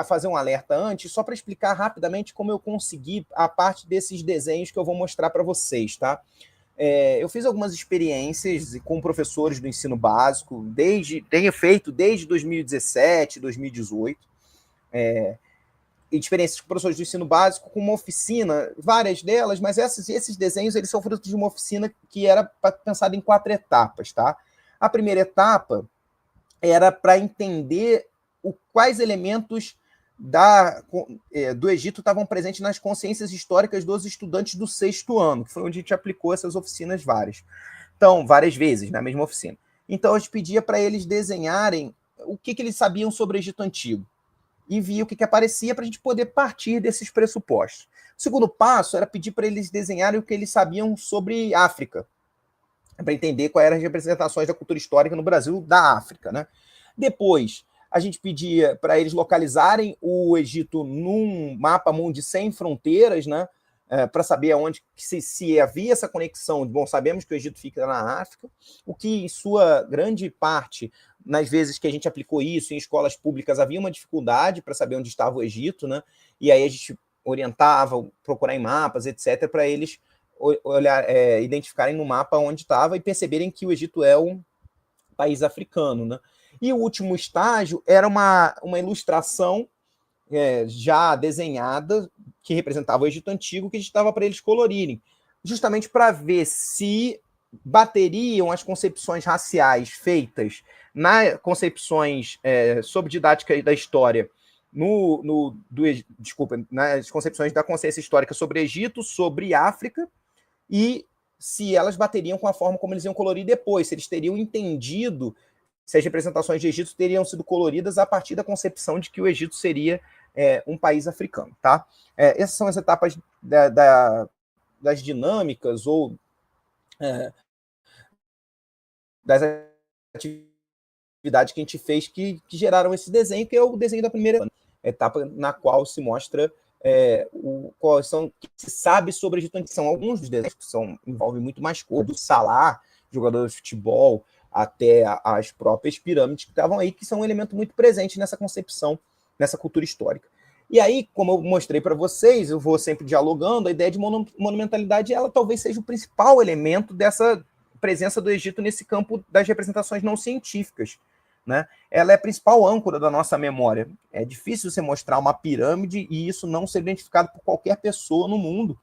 fazer um alerta antes, só para explicar rapidamente como eu consegui a parte desses desenhos que eu vou mostrar para vocês. Tá? Eu fiz algumas experiências com professores do ensino básico, tenho feito desde 2017, 2018, experiências com professores do ensino básico, com uma oficina, várias delas, mas esses desenhos eles são fruto de uma oficina que era pensada em 4 etapas. Tá? A primeira etapa era para entender quais elementos do Egito estavam presentes nas consciências históricas dos estudantes do 6º ano, que foi onde a gente aplicou essas oficinas várias vezes, na mesma oficina. Então, a gente pedia para eles desenharem o que eles sabiam sobre o Egito Antigo e via o que aparecia para a gente poder partir desses pressupostos. O segundo passo era pedir para eles desenharem o que eles sabiam sobre África, para entender quais eram as representações da cultura histórica no Brasil da África, né? Depois, a gente pedia para eles localizarem o Egito num mapa mundi sem fronteiras, né? Para saber aonde se havia essa conexão. Bom, sabemos que o Egito fica na África, o que, em sua grande parte, nas vezes que a gente aplicou isso em escolas públicas, havia uma dificuldade para saber onde estava o Egito, né? E aí a gente orientava, procurar em mapas, etc., para eles identificarem no mapa onde estava e perceberem que o Egito é um país africano, né? E o último estágio era uma ilustração já desenhada que representava o Egito Antigo, que a gente estava para eles colorirem, justamente para ver se bateriam as concepções raciais feitas nas concepções sobre didática da história, nas concepções da consciência histórica sobre Egito, sobre África, e se elas bateriam com a forma como eles iam colorir depois, se eles teriam entendido se as representações de Egito teriam sido coloridas a partir da concepção de que o Egito seria um país africano, tá? Essas são as etapas das dinâmicas ou das atividades que a gente fez que geraram esse desenho, que é o desenho da primeira etapa, na qual se mostra quais são o que se sabe sobre o Egito Antigo. São alguns dos desenhos que envolvem muito mais cor, do Salah, jogador de futebol, até as próprias pirâmides que estavam aí, que são um elemento muito presente nessa concepção, nessa cultura histórica. E aí, como eu mostrei para vocês, eu vou sempre dialogando, a ideia de monumentalidade, ela talvez seja o principal elemento dessa presença do Egito nesse campo das representações não científicas, né? Ela é a principal âncora da nossa memória. É difícil você mostrar uma pirâmide e isso não ser identificado por qualquer pessoa no mundo,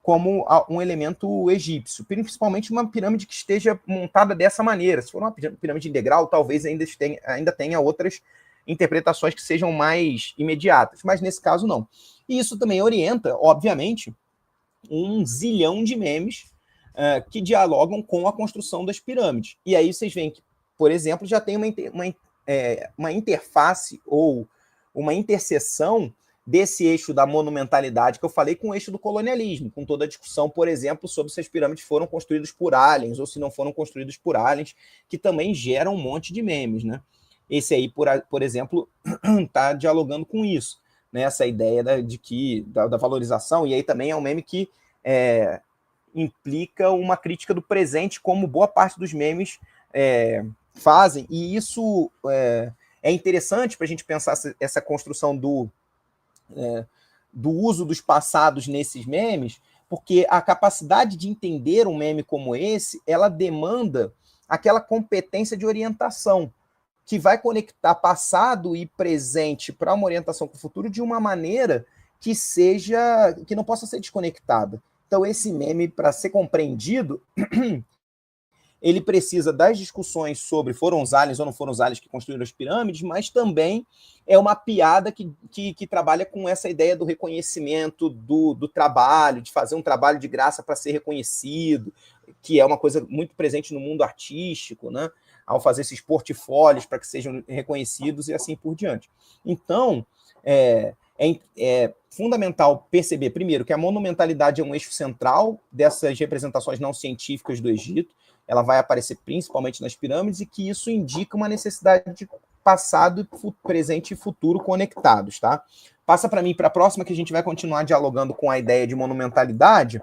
como um elemento egípcio, principalmente uma pirâmide que esteja montada dessa maneira. Se for uma pirâmide integral, talvez ainda tenha outras interpretações que sejam mais imediatas, mas nesse caso não. E isso também orienta, obviamente, um zilhão de memes que dialogam com a construção das pirâmides. E aí vocês veem que, por exemplo, já tem uma interface ou uma interseção desse eixo da monumentalidade que eu falei com o eixo do colonialismo, com toda a discussão, por exemplo, sobre se as pirâmides foram construídas por aliens ou se não foram construídas por aliens, que também geram um monte de memes, né? Esse aí, por exemplo, está dialogando com isso, né? Essa ideia da valorização, e aí também é um meme que implica uma crítica do presente, como boa parte dos memes fazem, e isso é interessante para a gente pensar essa construção do uso dos passados nesses memes, porque a capacidade de entender um meme como esse, ela demanda aquela competência de orientação, que vai conectar passado e presente para uma orientação com o futuro de uma maneira que não possa ser desconectada. Então, esse meme, para ser compreendido, ele precisa das discussões sobre foram os aliens ou não foram os aliens que construíram as pirâmides, mas também é uma piada que trabalha com essa ideia do reconhecimento do trabalho, de fazer um trabalho de graça para ser reconhecido, que é uma coisa muito presente no mundo artístico, né? Ao fazer esses portfólios para que sejam reconhecidos e assim por diante. Então, é fundamental perceber, primeiro, que a monumentalidade é um eixo central dessas representações não científicas do Egito, ela vai aparecer principalmente nas pirâmides, e que isso indica uma necessidade de passado, presente e futuro conectados, tá? Passa para mim para a próxima, que a gente vai continuar dialogando com a ideia de monumentalidade.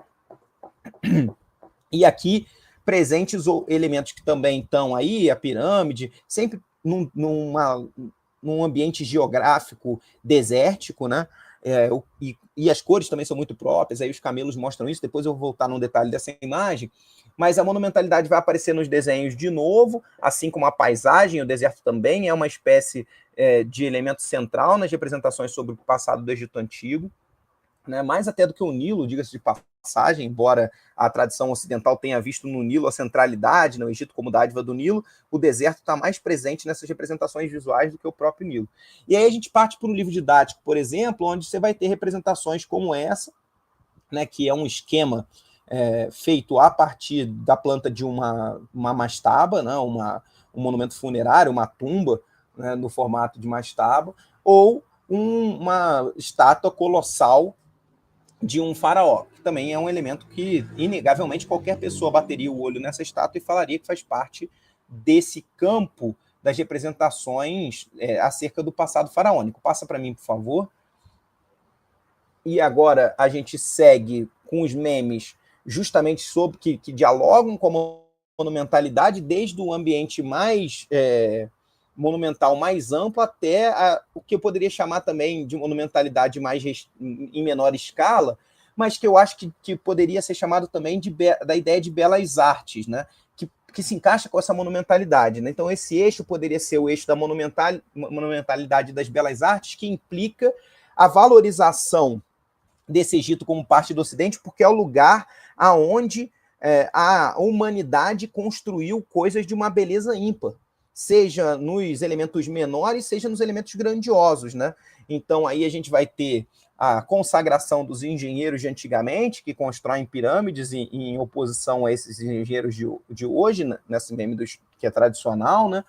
E aqui, presentes ou elementos que também estão aí, a pirâmide, sempre num ambiente geográfico desértico, né? E as cores também são muito próprias, aí os camelos mostram isso, depois eu vou voltar num detalhe dessa imagem, mas a monumentalidade vai aparecer nos desenhos de novo, assim como a paisagem, o deserto também é uma espécie de elemento central nas representações sobre o passado do Egito Antigo, né? Mais até do que o Nilo, diga-se de passagem, embora a tradição ocidental tenha visto no Nilo a centralidade, no Egito como dádiva do Nilo, o deserto está mais presente nessas representações visuais do que o próprio Nilo. E aí a gente parte para um livro didático, por exemplo, onde você vai ter representações como essa, né, que é um esquema feito a partir da planta de uma mastaba, né, um monumento funerário, uma tumba, né, no formato de mastábua, ou uma estátua colossal de um faraó, que também é um elemento que, inegavelmente, qualquer pessoa bateria o olho nessa estátua e falaria que faz parte desse campo das representações acerca do passado faraônico. Passa para mim, por favor. E agora a gente segue com os memes justamente sobre que dialogam com a monumentalidade, desde o ambiente mais monumental mais amplo até o que eu poderia chamar também de monumentalidade mais em menor escala, mas que eu acho que poderia ser chamado também da ideia de belas artes, né? Que se encaixa com essa monumentalidade, né? Então esse eixo poderia ser o eixo da monumentalidade das belas artes, que implica a valorização desse Egito como parte do Ocidente, porque é o lugar aonde a humanidade construiu coisas de uma beleza ímpar, seja nos elementos menores, seja nos elementos grandiosos, né? Então aí a gente vai ter a consagração dos engenheiros de antigamente, que constroem pirâmides em oposição a esses engenheiros de hoje, né? Nesse meme que é tradicional, né?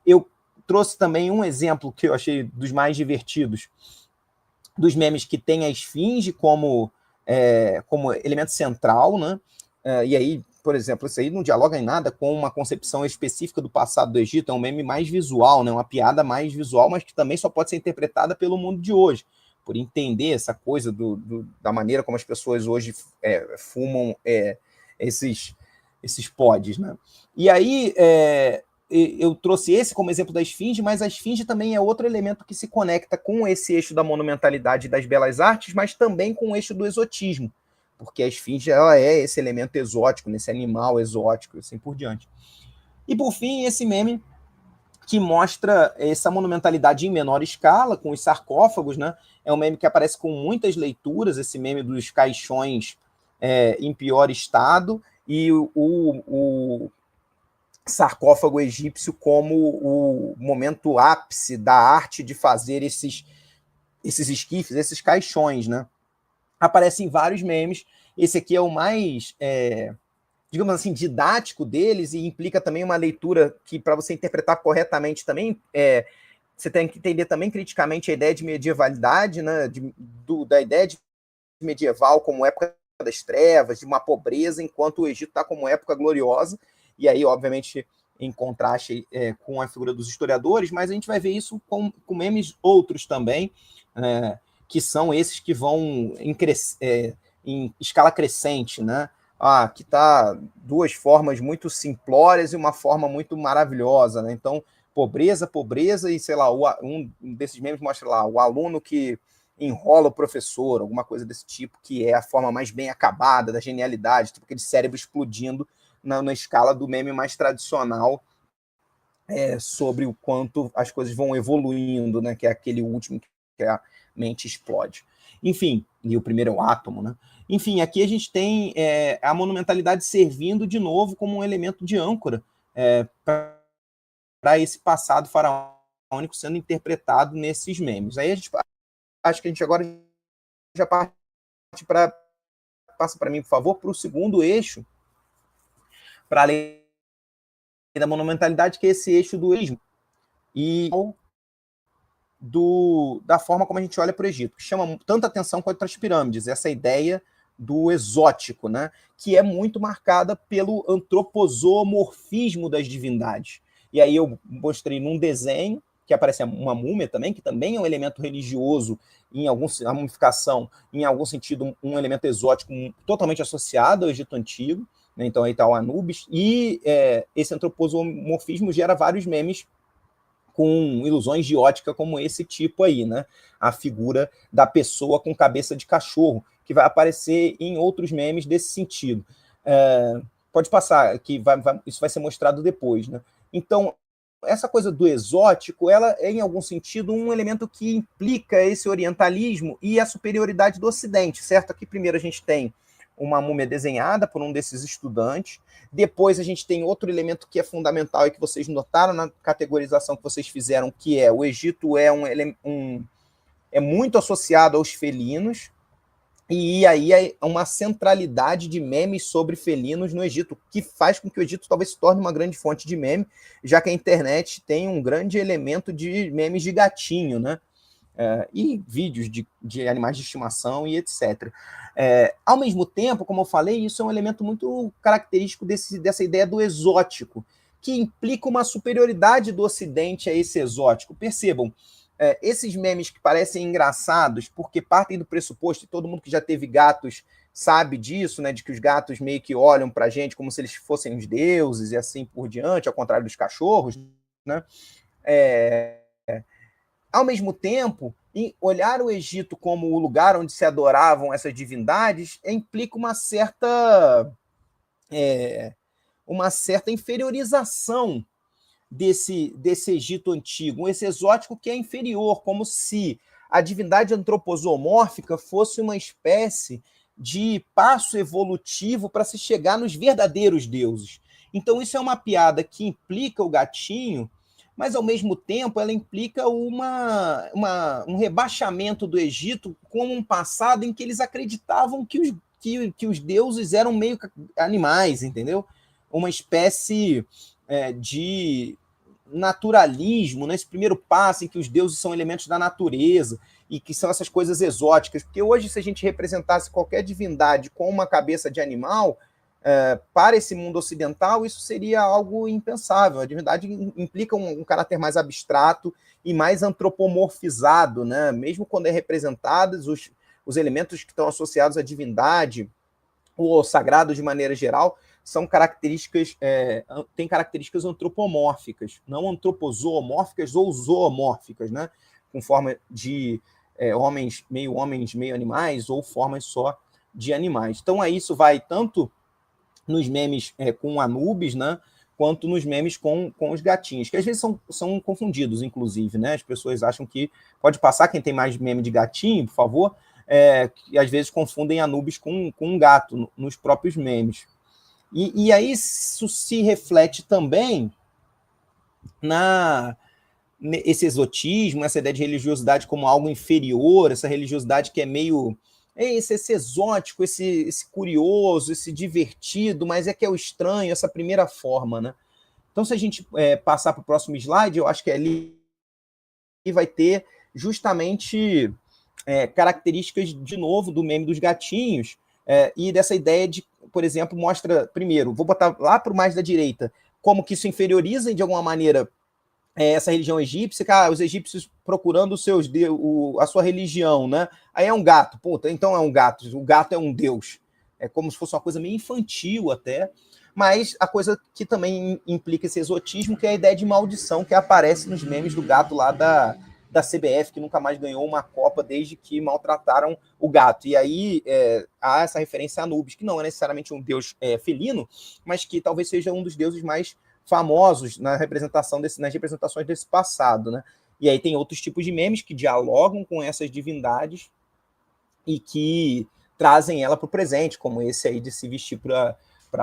Eu trouxe também um exemplo que eu achei dos mais divertidos, dos memes que tem a esfinge como elemento central, né? E aí, por exemplo, isso aí não dialoga em nada com uma concepção específica do passado do Egito, é um meme mais visual, né? Uma piada mais visual, mas que também só pode ser interpretada pelo mundo de hoje, por entender essa coisa da maneira como as pessoas hoje fumam esses pods, né? E aí eu trouxe esse como exemplo da esfinge, mas a esfinge também é outro elemento que se conecta com esse eixo da monumentalidade e das belas artes, mas também com o eixo do exotismo, porque a esfinge ela é esse elemento exótico, nesse animal exótico, assim por diante. E por fim, esse meme que mostra essa monumentalidade em menor escala, com os sarcófagos, né? É um meme que aparece com muitas leituras, esse meme dos caixões em pior estado, e o sarcófago egípcio como o momento ápice da arte de fazer esses esquifes, esses caixões, né? Aparecem vários memes. Esse aqui é o mais, digamos assim, didático deles, e implica também uma leitura que, para você interpretar corretamente também, você tem que entender também criticamente a ideia de medievalidade, né? Da ideia de medieval como época das trevas, de uma pobreza, enquanto o Egito está como época gloriosa. E aí, obviamente, em contraste com a figura dos historiadores, mas a gente vai ver isso com memes outros também, que são esses que vão em escala crescente, né? Que tá duas formas muito simplórias e uma forma muito maravilhosa, né? Então, pobreza, e, sei lá, um desses memes mostra lá o aluno que enrola o professor, alguma coisa desse tipo, que é a forma mais bem acabada da genialidade, tipo aquele cérebro explodindo na escala do meme mais tradicional, sobre o quanto as coisas vão evoluindo, né? Que é aquele último que a mente explode. Enfim, e o primeiro é o átomo, né? Enfim, aqui a gente tem a monumentalidade servindo de novo como um elemento de âncora para esse passado faraônico sendo interpretado nesses memes. Aí acho que a gente agora já parte para... Passa para mim, por favor, para o segundo eixo, para além da monumentalidade, que é esse eixo do egismo. E da forma como a gente olha para o Egito, que chama tanta atenção quanto as pirâmides, essa ideia do exótico, né? Que é muito marcada pelo antroposomorfismo das divindades. E aí eu mostrei num desenho, que aparece uma múmia também, que também é um elemento religioso, a mumificação, em algum sentido, um elemento exótico totalmente associado ao Egito Antigo, né? Então aí está o Anubis, e esse antroposomorfismo gera vários memes com ilusões de ótica como esse tipo aí, né? A figura da pessoa com cabeça de cachorro, que vai aparecer em outros memes desse sentido. Pode passar, que isso vai ser mostrado depois, né? Então, essa coisa do exótico, ela é, em algum sentido, um elemento que implica esse orientalismo e a superioridade do Ocidente, certo? Aqui primeiro a gente tem uma múmia desenhada por um desses estudantes. Depois a gente tem outro elemento que é fundamental e que vocês notaram na categorização que vocês fizeram, que é o Egito é muito associado aos felinos, E aí é uma centralidade de memes sobre felinos no Egito, que faz com que o Egito talvez se torne uma grande fonte de meme, já que a internet tem um grande elemento de memes de gatinho, né? E vídeos de animais de estimação e etc. Ao mesmo tempo, como eu falei, isso é um elemento muito característico dessa ideia do exótico, que implica uma superioridade do Ocidente a esse exótico. Percebam, esses memes que parecem engraçados, porque partem do pressuposto, e todo mundo que já teve gatos sabe disso, né, de que os gatos meio que olham para a gente como se eles fossem os deuses e assim por diante, ao contrário dos cachorros, né? Ao mesmo tempo, olhar o Egito como o lugar onde se adoravam essas divindades implica uma certa inferiorização desse Egito antigo, esse exótico que é inferior, como se a divindade antroposomórfica fosse uma espécie de passo evolutivo para se chegar nos verdadeiros deuses. Então isso é uma piada que implica o gatinho, mas ao mesmo tempo ela implica um rebaixamento do Egito como um passado em que eles acreditavam que os deuses eram meio animais, entendeu? Uma espécie de naturalismo, nesse primeiro passo em que os deuses são elementos da natureza e que são essas coisas exóticas. Porque hoje, se a gente representasse qualquer divindade com uma cabeça de animal, para esse mundo ocidental, isso seria algo impensável. A divindade implica um caráter mais abstrato e mais antropomorfizado, né? Mesmo quando é representados os elementos que estão associados à divindade ou ao sagrado de maneira geral, são têm características antropomórficas, não antropozoomórficas ou zoomórficas, né? Com forma de homens, meio animais, ou formas só de animais. Então, isso vai tanto nos memes com Anubis, né? Quanto nos memes com os gatinhos, que às vezes são confundidos, inclusive, né? As pessoas acham que pode passar, quem tem mais meme de gatinho, por favor, que às vezes confundem Anubis com um gato nos próprios memes. E aí isso se reflete também esse exotismo, essa ideia de religiosidade como algo inferior, essa religiosidade que é meio esse exótico, esse curioso, esse divertido, mas que é o estranho, essa primeira forma, né? Então, se a gente passar para o próximo slide, eu acho que ali vai ter justamente características, de novo, do meme dos gatinhos, e dessa ideia de, por exemplo, mostra, primeiro, vou botar lá para o mais da direita, como que isso inferioriza, de alguma maneira, essa religião egípcia, os egípcios procurando a sua religião, né? Aí é um gato, puta, então é um gato, o gato é um deus. É como se fosse uma coisa meio infantil até, mas a coisa que também implica esse exotismo, que é a ideia de maldição que aparece nos memes do gato lá da CBF, que nunca mais ganhou uma Copa desde que maltrataram o gato. E aí há essa referência a Anubis, que não é necessariamente um deus felino, mas que talvez seja um dos deuses mais famosos nas representações desse passado, né? E aí tem outros tipos de memes que dialogam com essas divindades e que trazem ela para o presente, como esse aí de se vestir para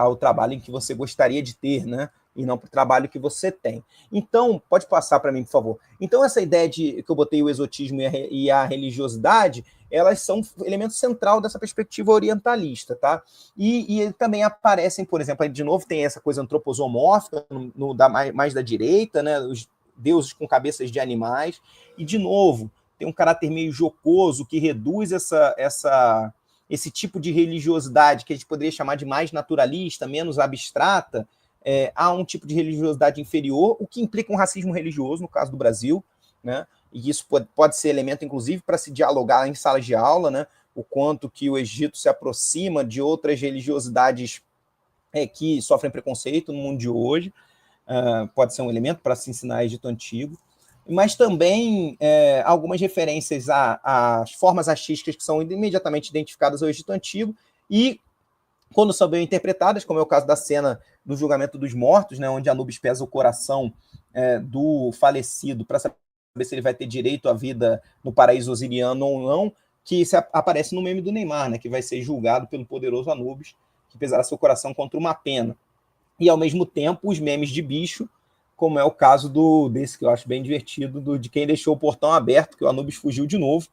o trabalho em que você gostaria de ter, né? E não para o trabalho que você tem. Então, pode passar para mim, por favor. Então, essa ideia que eu botei o exotismo e a religiosidade, elas são elemento central dessa perspectiva orientalista, tá? E também aparecem, por exemplo, aí de novo tem essa coisa antroposomórfica, mais da direita, né? Os deuses com cabeças de animais, e de novo, tem um caráter meio jocoso que reduz esse tipo de religiosidade que a gente poderia chamar de mais naturalista, menos abstrata, há um tipo de religiosidade inferior, o que implica um racismo religioso, no caso do Brasil, né? E isso pode ser elemento, inclusive, para se dialogar em salas de aula, né? O quanto que o Egito se aproxima de outras religiosidades que sofrem preconceito no mundo de hoje, pode ser um elemento para se ensinar Egito Antigo, mas também algumas referências às formas artísticas que são imediatamente identificadas ao Egito Antigo e, quando são bem interpretadas, como é o caso da cena do julgamento dos mortos, né, onde Anubis pesa o coração do falecido para saber se ele vai ter direito à vida no paraíso osiriano ou não, que aparece no meme do Neymar, né, que vai ser julgado pelo poderoso Anubis, que pesará seu coração contra uma pena. E, ao mesmo tempo, os memes de bicho, como é o caso desse que eu acho bem divertido, de quem deixou o portão aberto, que o Anubis fugiu de novo,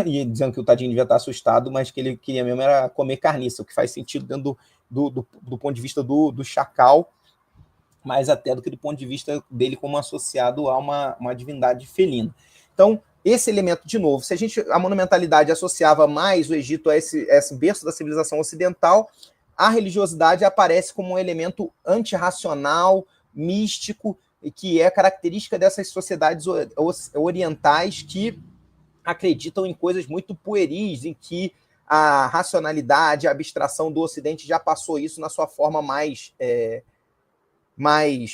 e dizendo que o tadinho devia estar assustado, mas que ele queria mesmo era comer carniça, o que faz sentido dentro do ponto de vista do chacal, mais até do que do ponto de vista dele como associado a uma divindade felina. Então, esse elemento, de novo, se a monumentalidade associava mais o Egito a esse berço da civilização ocidental, a religiosidade aparece como um elemento antirracional, místico, e que é característica dessas sociedades orientais que acreditam em coisas muito pueris, em que a racionalidade, a abstração do Ocidente já passou isso na sua forma mais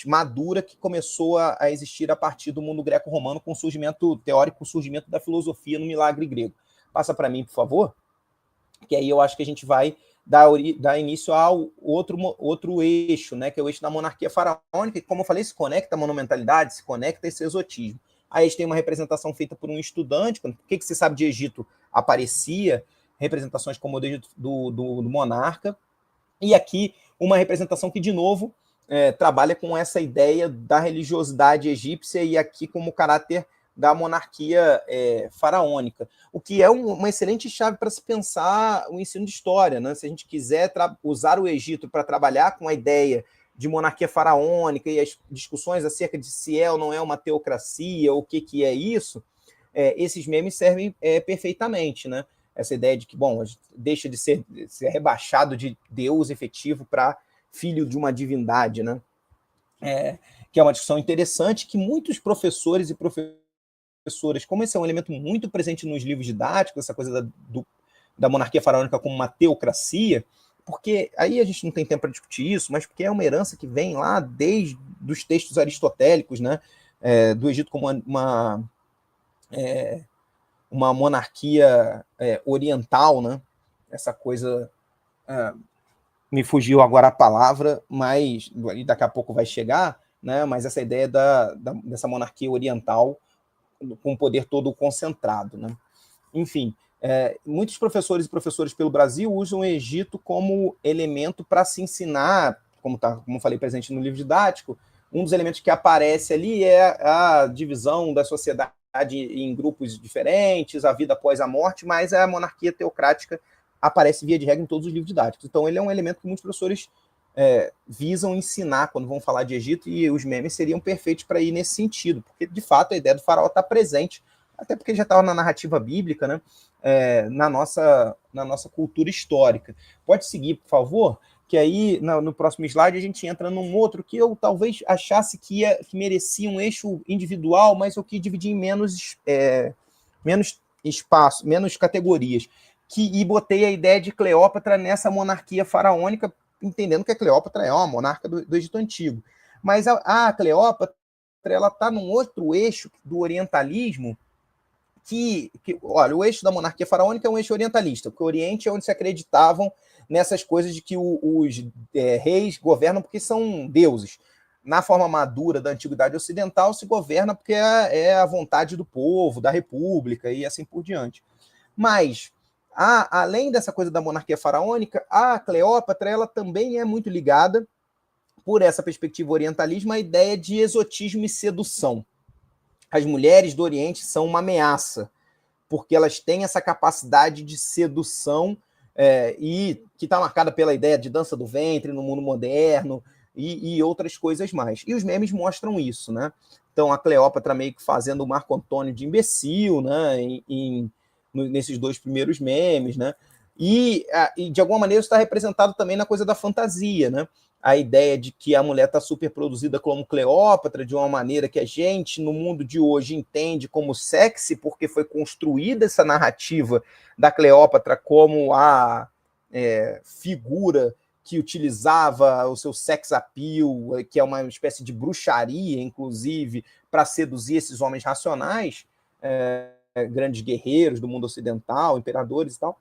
madura, que começou a existir a partir do mundo greco-romano, com o surgimento teórico, o surgimento da filosofia no milagre grego. Passa para mim, por favor, que aí eu acho que a gente vai dar início ao outro eixo, né, que é o eixo da monarquia faraônica, que, como eu falei, se conecta à monumentalidade, se conecta a esse exotismo. Aí a gente tem uma representação feita por um estudante. O que se sabe de Egito? Aparecia representações como o do monarca, e aqui uma representação que, de novo, trabalha com essa ideia da religiosidade egípcia e aqui como caráter da monarquia faraônica, o que é uma excelente chave para se pensar o ensino de história, né? Se a gente quiser usar o Egito para trabalhar com a ideia de monarquia faraônica e as discussões acerca de se é ou não é uma teocracia, ou o que é isso, esses memes servem perfeitamente, né? Essa ideia de que, bom, a gente deixa de ser rebaixado de Deus efetivo para filho de uma divindade, né? Que é uma discussão interessante que muitos professores e professoras, como esse é um elemento muito presente nos livros didáticos, essa coisa da monarquia faraônica como uma teocracia, porque aí a gente não tem tempo para discutir isso, mas porque é uma herança que vem lá desde os textos aristotélicos, né, do Egito como uma monarquia oriental, né, essa coisa... me fugiu agora a palavra, mas daqui a pouco vai chegar, né, mas essa ideia dessa monarquia oriental com o poder todo concentrado, né? Enfim, muitos professores e professoras pelo Brasil usam o Egito como elemento para se ensinar, como falei, presente no livro didático. Um dos elementos que aparece ali é a divisão da sociedade em grupos diferentes, a vida após a morte, mas a monarquia teocrática aparece via de regra em todos os livros didáticos. Então, ele é um elemento que muitos professores visam ensinar quando vão falar de Egito, e os memes seriam perfeitos para ir nesse sentido, porque, de fato, a ideia do faraó está presente, até porque já estava na narrativa bíblica, né, na nossa cultura histórica. Pode seguir, por favor, que aí, no próximo slide, a gente entra num outro que eu talvez achasse que merecia um eixo individual, mas eu quis dividir em menos espaço, menos categorias, e botei a ideia de Cleópatra nessa monarquia faraônica, entendendo que a Cleópatra é uma monarca do Egito Antigo. Mas a Cleópatra, ela está num outro eixo do orientalismo, olha, o eixo da monarquia faraônica é um eixo orientalista, porque o Oriente é onde se acreditavam nessas coisas de que os reis governam porque são deuses. Na forma madura da antiguidade ocidental, se governa porque é a vontade do povo, da república e assim por diante. Mas... além dessa coisa da monarquia faraônica, a Cleópatra ela também é muito ligada, por essa perspectiva orientalismo, à ideia de exotismo e sedução. As mulheres do Oriente são uma ameaça, porque elas têm essa capacidade de sedução e que está marcada pela ideia de dança do ventre no mundo moderno e outras coisas mais. E os memes mostram isso, né? Então, a Cleópatra meio que fazendo o Marco Antônio de imbecil, né? Nesses dois primeiros memes, né? E de alguma maneira isso está representado também na coisa da fantasia, né? A ideia de que a mulher está super produzida como Cleópatra, de uma maneira que a gente, no mundo de hoje, entende como sexy, porque foi construída essa narrativa da Cleópatra como a figura que utilizava o seu sex appeal, que é uma espécie de bruxaria, inclusive, para seduzir esses homens racionais, grandes guerreiros do mundo ocidental, imperadores e tal.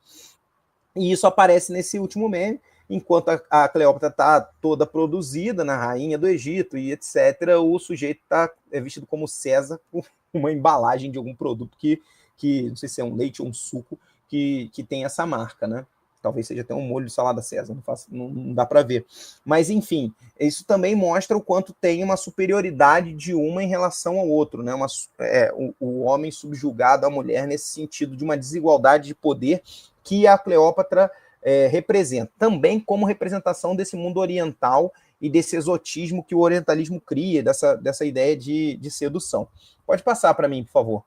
E isso aparece nesse último meme, enquanto a Cleópatra está toda produzida na rainha do Egito e etc., o sujeito está vestido como César, com uma embalagem de algum produto que não sei se é um leite ou um suco, que tem essa marca, né? Talvez seja até um molho de salada César, não dá para ver. Mas, enfim, isso também mostra o quanto tem uma superioridade de uma em relação ao outro, né? O homem subjugado à mulher nesse sentido de uma desigualdade de poder que a Cleópatra representa. Também como representação desse mundo oriental e desse exotismo que o orientalismo cria, dessa ideia de sedução. Pode passar para mim, por favor.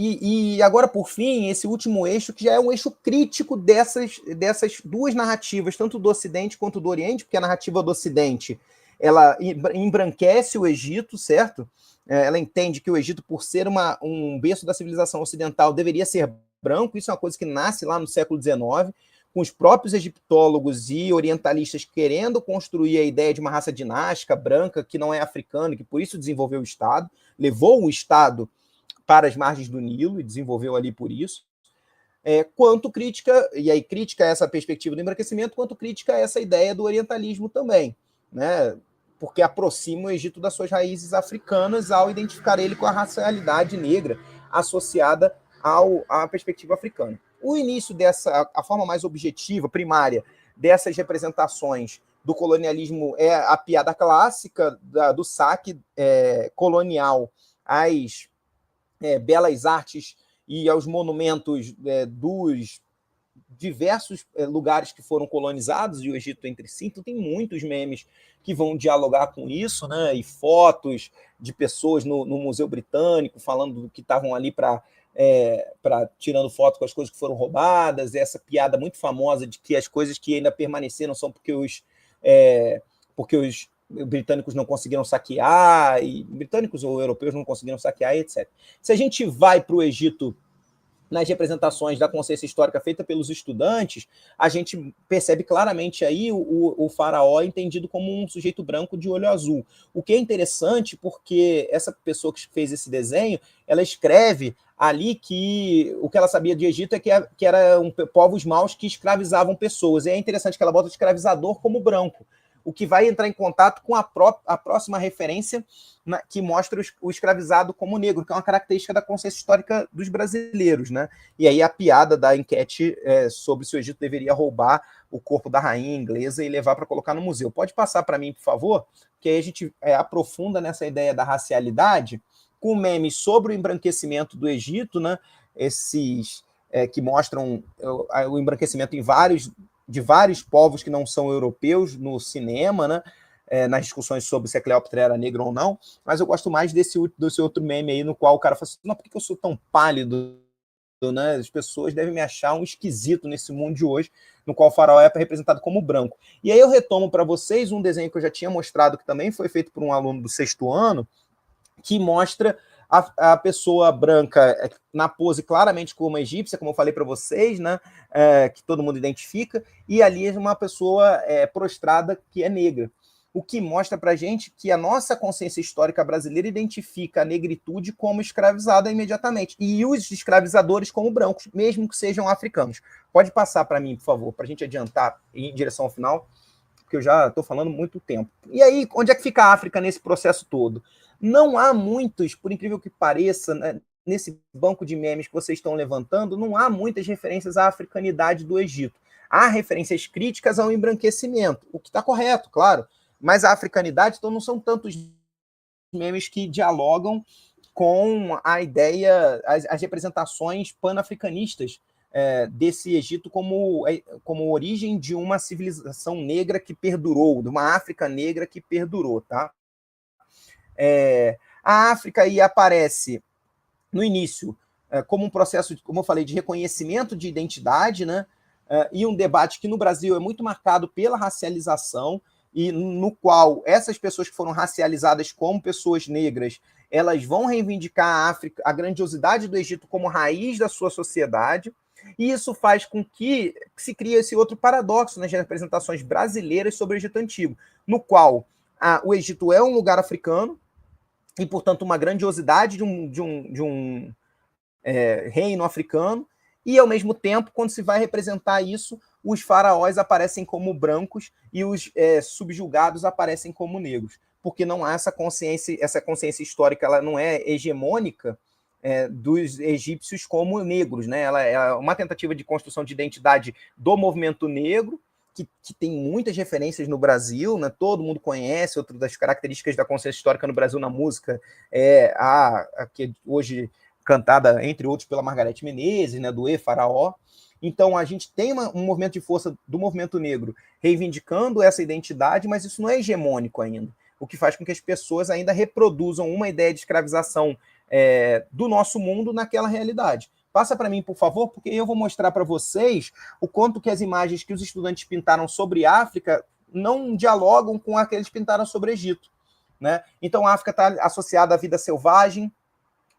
E agora, por fim, esse último eixo, que já é um eixo crítico dessas duas narrativas, tanto do Ocidente quanto do Oriente, porque a narrativa do Ocidente, ela embranquece o Egito, certo? Ela entende que o Egito, por ser um berço da civilização ocidental, deveria ser branco. Isso é uma coisa que nasce lá no século XIX, com os próprios egiptólogos e orientalistas querendo construir a ideia de uma raça dinástica branca, que não é africana, que por isso desenvolveu o Estado, levou o Estado para as margens do Nilo e desenvolveu ali por isso, quanto crítica, e aí crítica essa perspectiva do embranquecimento, quanto crítica essa ideia do orientalismo também, né? Porque aproxima o Egito das suas raízes africanas ao identificar ele com a racialidade negra associada à perspectiva africana. O início a forma mais objetiva, primária, dessas representações do colonialismo é a piada clássica do saque colonial às belas artes e aos monumentos dos diversos lugares que foram colonizados, e o Egito entre si. Então tem muitos memes que vão dialogar com isso, né? E fotos de pessoas no Museu Britânico falando que estavam ali tirando foto com as coisas que foram roubadas, essa piada muito famosa de que as coisas que ainda permaneceram são porque os britânicos não conseguiram saquear, e britânicos ou europeus não conseguiram saquear, etc. Se a gente vai para o Egito nas representações da consciência histórica feita pelos estudantes, a gente percebe claramente aí o faraó entendido como um sujeito branco de olho azul. O que é interessante porque essa pessoa que fez esse desenho, ela escreve ali que o que ela sabia de Egito é que eram povos maus que escravizavam pessoas. E é interessante que ela bota o escravizador como branco, o que vai entrar em contato com a próxima referência que mostra o escravizado como negro, que é uma característica da consciência histórica dos brasileiros, né? E aí a piada da enquete sobre se o Egito deveria roubar o corpo da rainha inglesa e levar para colocar no museu. Pode passar para mim, por favor? Que aí a gente aprofunda nessa ideia da racialidade, com memes sobre o embranquecimento do Egito, né? Esses que mostram o embranquecimento de vários povos que não são europeus no cinema, né? Nas discussões sobre se a Cleópatra era negra ou não, mas eu gosto mais desse outro meme aí, no qual o cara fala assim, não, por que eu sou tão pálido, né? As pessoas devem me achar um esquisito nesse mundo de hoje, no qual o faraó é representado como branco. E aí eu retomo para vocês um desenho que eu já tinha mostrado, que também foi feito por um aluno do 6º ano, que mostra a pessoa branca na pose claramente como egípcia, como eu falei para vocês, né? Que todo mundo identifica, e ali é uma pessoa prostrada que é negra. O que mostra para a gente que a nossa consciência histórica brasileira identifica a negritude como escravizada imediatamente, e os escravizadores como brancos, mesmo que sejam africanos. Pode passar para mim, por favor, para a gente adiantar em direção ao final, porque eu já estou falando muito tempo. E aí, onde é que fica a África nesse processo todo? Não há muitos, por incrível que pareça, né, nesse banco de memes que vocês estão levantando, não há muitas referências à africanidade do Egito. Há referências críticas ao embranquecimento, o que está correto, claro, mas a africanidade, então, não são tantos memes que dialogam com a ideia, as representações panafricanistas desse Egito como origem de uma civilização negra que perdurou, de uma África negra que perdurou, tá? A África aí aparece no início como um processo, como eu falei, de reconhecimento de identidade, né? E um debate que no Brasil é muito marcado pela racialização, e no qual essas pessoas que foram racializadas como pessoas negras, elas vão reivindicar a África, a grandiosidade do Egito como raiz da sua sociedade, e isso faz com que se crie esse outro paradoxo nas representações brasileiras sobre o Egito Antigo, no qual o Egito é um lugar africano, e, portanto, uma grandiosidade de um reino africano, e, ao mesmo tempo, quando se vai representar isso, os faraós aparecem como brancos e os subjugados aparecem como negros, porque não há essa consciência histórica, ela não é hegemônica dos egípcios como negros, né? Ela é uma tentativa de construção de identidade do movimento negro, que tem muitas referências no Brasil, né? Todo mundo conhece. Outra das características da consciência histórica no Brasil na música é a que hoje cantada, entre outros, pela Margareth Menezes, né? Do E Faraó. Então, a gente tem um movimento de força do movimento negro reivindicando essa identidade, mas isso não é hegemônico ainda, o que faz com que as pessoas ainda reproduzam uma ideia de escravização do nosso mundo naquela realidade. Passa para mim, por favor, porque eu vou mostrar para vocês o quanto que as imagens que os estudantes pintaram sobre África não dialogam com as que eles pintaram sobre Egito, né? Então, a África está associada à vida selvagem,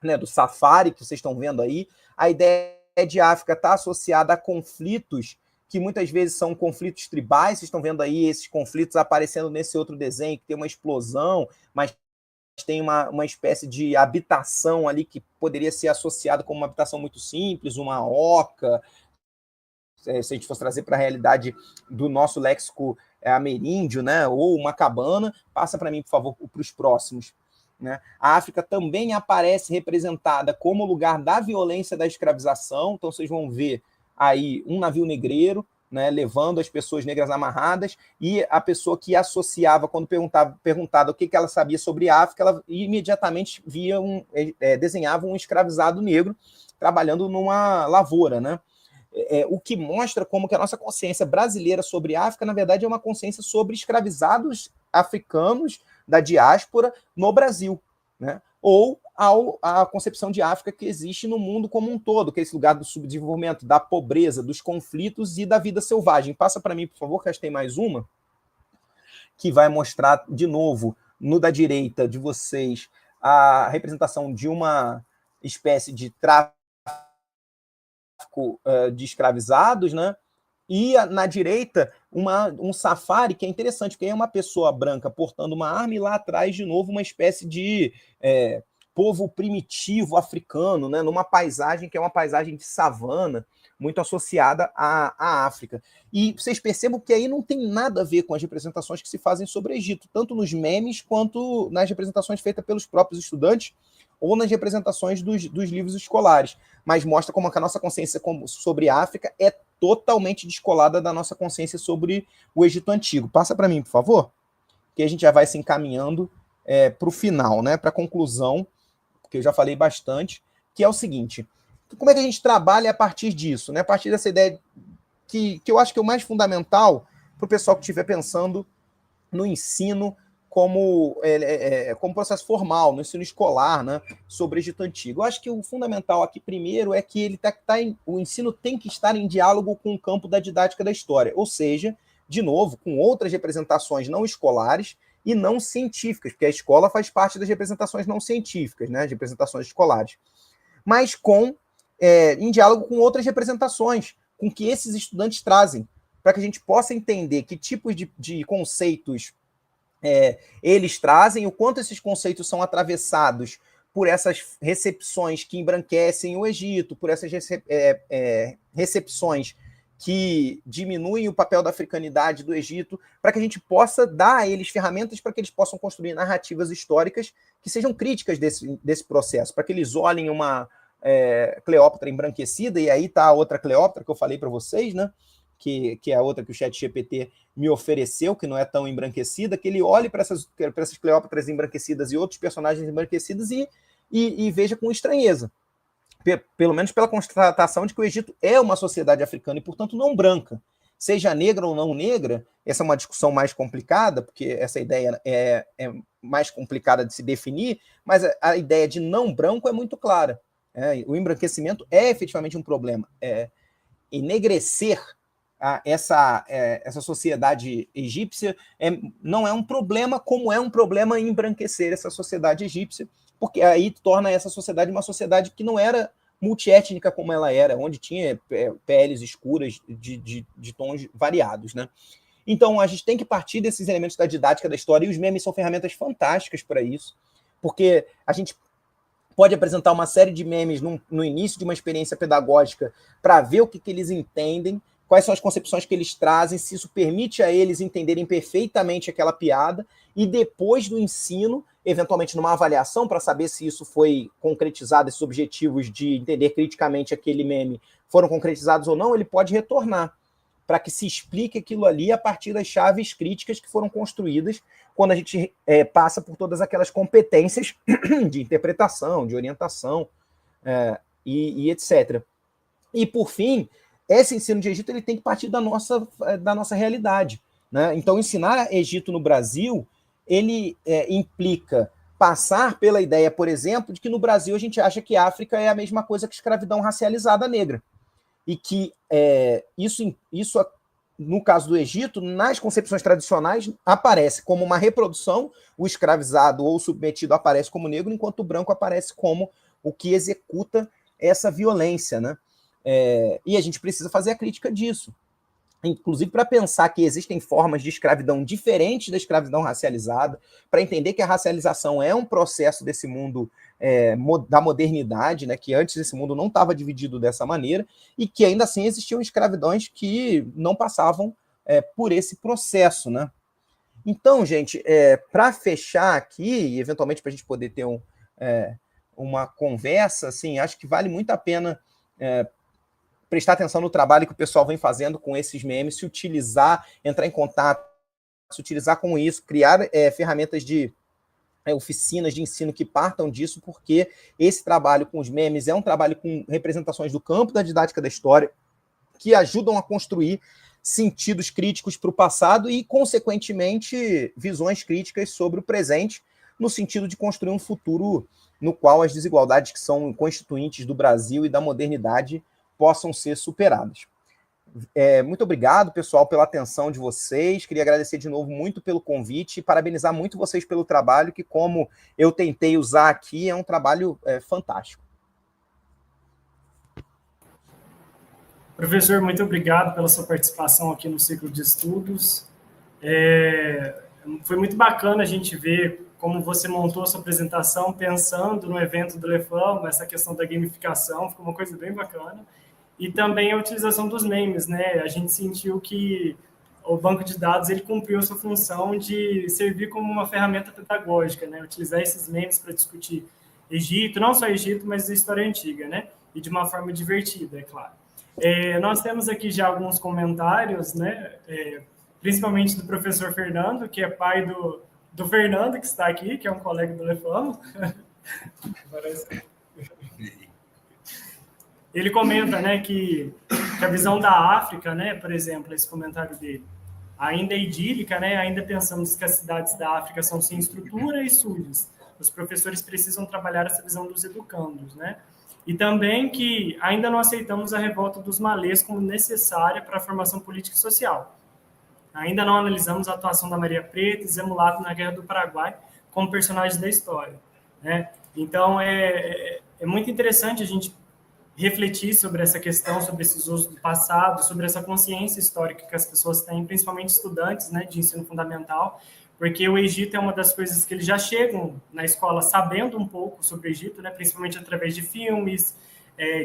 né, do safari, que vocês estão vendo aí. A ideia de África está associada a conflitos que muitas vezes são conflitos tribais. Vocês estão vendo aí esses conflitos aparecendo nesse outro desenho, que tem uma explosão, mas tem uma espécie de habitação ali que poderia ser associada com uma habitação muito simples, uma oca, se a gente fosse trazer para a realidade do nosso léxico ameríndio, né, ou uma cabana. Passa para mim, por favor, para os próximos. Né? A África também aparece representada como lugar da violência da escravização. Então, vocês vão ver aí um navio negreiro, né, levando as pessoas negras amarradas, e a pessoa que associava, quando perguntada o que ela sabia sobre a África, ela imediatamente desenhava um escravizado negro trabalhando numa lavoura, né? O que mostra como que a nossa consciência brasileira sobre a África, na verdade, é uma consciência sobre escravizados africanos da diáspora no Brasil, né? Ou a concepção de África que existe no mundo como um todo, que é esse lugar do subdesenvolvimento, da pobreza, dos conflitos e da vida selvagem. Passa para mim, por favor, que acho que tem mais uma, que vai mostrar, de novo, no da direita de vocês, a representação de uma espécie de tráfico de escravizados, né? E na direita, um safari, que é interessante, porque é uma pessoa branca portando uma arma, e lá atrás, de novo, uma espécie de povo primitivo africano, né? Numa paisagem que é uma paisagem de savana, muito associada à África. E vocês percebam que aí não tem nada a ver com as representações que se fazem sobre o Egito, tanto nos memes quanto nas representações feitas pelos próprios estudantes ou nas representações dos livros escolares. Mas mostra como que a nossa consciência sobre a África é totalmente descolada da nossa consciência sobre o Egito Antigo. Passa para mim, por favor, que a gente já vai se encaminhando para o final, né, para a conclusão, porque eu já falei bastante, que é o seguinte: como é que a gente trabalha a partir disso, né? A partir dessa ideia que eu acho que é o mais fundamental para o pessoal que estiver pensando no ensino como processo formal, no ensino escolar, né, sobre o Egito Antigo. Eu acho que o fundamental aqui, primeiro, é que o ensino tem que estar em diálogo com o campo da didática da história, ou seja, de novo, com outras representações não escolares e não científicas, porque a escola faz parte das representações não científicas, né, as representações escolares, mas em diálogo com outras representações, com que esses estudantes trazem, para que a gente possa entender que tipos de conceitos eles trazem, o quanto esses conceitos são atravessados por essas recepções que embranquecem o Egito, por essas recepções que diminuem o papel da africanidade do Egito, para que a gente possa dar a eles ferramentas para que eles possam construir narrativas históricas que sejam críticas desse processo, para que eles olhem uma Cleópatra embranquecida, e aí está a outra Cleópatra que eu falei para vocês, né? Que é a outra que o ChatGPT me ofereceu, que não é tão embranquecida, que ele olhe para essas Cleópatras embranquecidas e outros personagens embranquecidos e veja com estranheza. Pelo menos pela constatação de que o Egito é uma sociedade africana e, portanto, não branca. Seja negra ou não negra, essa é uma discussão mais complicada, porque essa ideia é mais complicada de se definir, mas a ideia de não branco é muito clara. O embranquecimento é efetivamente um problema. Enegrecer essa sociedade egípcia não é um problema, como é um problema embranquecer essa sociedade egípcia, porque aí torna essa sociedade uma sociedade que não era multiétnica como ela era, onde tinha peles escuras de tons variados, né? Então, a gente tem que partir desses elementos da didática da história, e os memes são ferramentas fantásticas para isso, porque a gente pode apresentar uma série de memes no início de uma experiência pedagógica para ver o que eles entendem, quais são as concepções que eles trazem, se isso permite a eles entenderem perfeitamente aquela piada, e depois do ensino, eventualmente numa avaliação para saber se isso foi concretizado, esses objetivos de entender criticamente aquele meme foram concretizados ou não, ele pode retornar para que se explique aquilo ali a partir das chaves críticas que foram construídas quando a gente passa por todas aquelas competências de interpretação, de orientação e etc. E, por fim, esse ensino de Egito ele tem que partir da nossa realidade, né? Então, ensinar Egito no Brasil, ele implica passar pela ideia, por exemplo, de que no Brasil a gente acha que África é a mesma coisa que escravidão racializada negra. E que isso, no caso do Egito, nas concepções tradicionais, aparece como uma reprodução, o escravizado ou o submetido aparece como negro, enquanto o branco aparece como o que executa essa violência, né? E a gente precisa fazer a crítica disso. Inclusive para pensar que existem formas de escravidão diferentes da escravidão racializada, para entender que a racialização é um processo desse mundo da modernidade, né, que antes esse mundo não estava dividido dessa maneira, e que ainda assim existiam escravidões que não passavam por esse processo, né? Então, gente, para fechar aqui, e eventualmente para a gente poder ter uma conversa, assim, acho que vale muito a pena prestar atenção no trabalho que o pessoal vem fazendo com esses memes, se utilizar, entrar em contato, se utilizar com isso, criar ferramentas de oficinas de ensino que partam disso, porque esse trabalho com os memes é um trabalho com representações do campo da didática da história, que ajudam a construir sentidos críticos para o passado e, consequentemente, visões críticas sobre o presente, no sentido de construir um futuro no qual as desigualdades que são constituintes do Brasil e da modernidade possam ser superadas. Muito obrigado, pessoal, pela atenção de vocês. Queria agradecer de novo muito pelo convite e parabenizar muito vocês pelo trabalho, que, como eu tentei usar aqui, é um trabalho fantástico. Professor, muito obrigado pela sua participação aqui no ciclo de estudos. Foi muito bacana a gente ver como você montou a sua apresentação pensando no evento do Lefama, essa questão da gamificação, ficou uma coisa bem bacana. E também a utilização dos memes, né? A gente sentiu que o banco de dados ele cumpriu a sua função de servir como uma ferramenta pedagógica, né? Utilizar esses memes para discutir Egito, não só Egito, mas a história antiga, né? E de uma forma divertida, é claro. Nós temos aqui já alguns comentários, né? Principalmente do professor Fernando, que é pai do Fernando, que está aqui, que é um colega do Lefama. Ele comenta, né, que a visão da África, né, por exemplo, esse comentário dele, ainda é idílica, né, ainda pensamos que as cidades da África são sem estrutura e sujas. Os professores precisam trabalhar essa visão dos educandos, né? E também que ainda não aceitamos a revolta dos malês como necessária para a formação política e social. Ainda não analisamos a atuação da Maria Preta e Zé Mulato na Guerra do Paraguai como personagens da história, né? Então, é muito interessante a gente refletir sobre essa questão, sobre esses usos do passado, sobre essa consciência histórica que as pessoas têm, principalmente estudantes, né, de ensino fundamental, porque o Egito é uma das coisas que eles já chegam na escola sabendo um pouco sobre o Egito, né, principalmente através de filmes,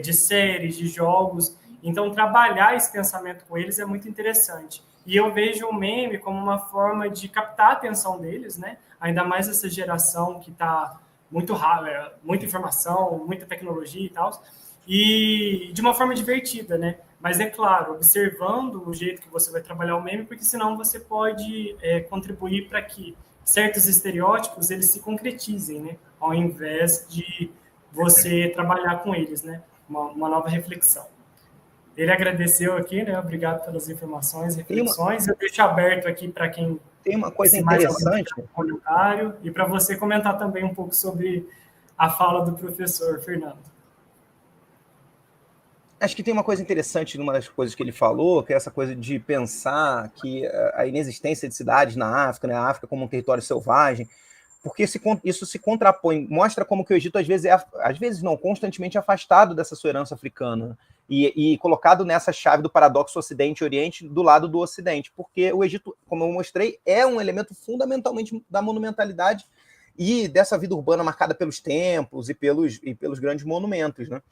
de séries, de jogos. Então, trabalhar esse pensamento com eles é muito interessante. E eu vejo o meme como uma forma de captar a atenção deles, né, ainda mais essa geração que está muito rápida, muita informação, muita tecnologia e tal, e de uma forma divertida, né? Mas, é claro, observando o jeito que você vai trabalhar o meme, porque senão você pode contribuir para que certos estereótipos eles se concretizem, né? Ao invés de você trabalhar com eles, né? Uma nova reflexão. Ele agradeceu aqui, né? Obrigado pelas informações, reflexões. Eu deixo aberto aqui para quem tem uma coisa interessante, comentário, e para você comentar também um pouco sobre a fala do professor Fernando. Acho que tem uma coisa interessante numa das coisas que ele falou, que é essa coisa de pensar que a inexistência de cidades na África, né, a África como um território selvagem, porque isso se contrapõe, mostra como que o Egito às vezes não, constantemente afastado dessa sua herança africana e colocado nessa chave do paradoxo Ocidente e Oriente do lado do Ocidente, porque o Egito, como eu mostrei, é um elemento fundamentalmente da monumentalidade e dessa vida urbana marcada pelos templos e pelos grandes monumentos, né?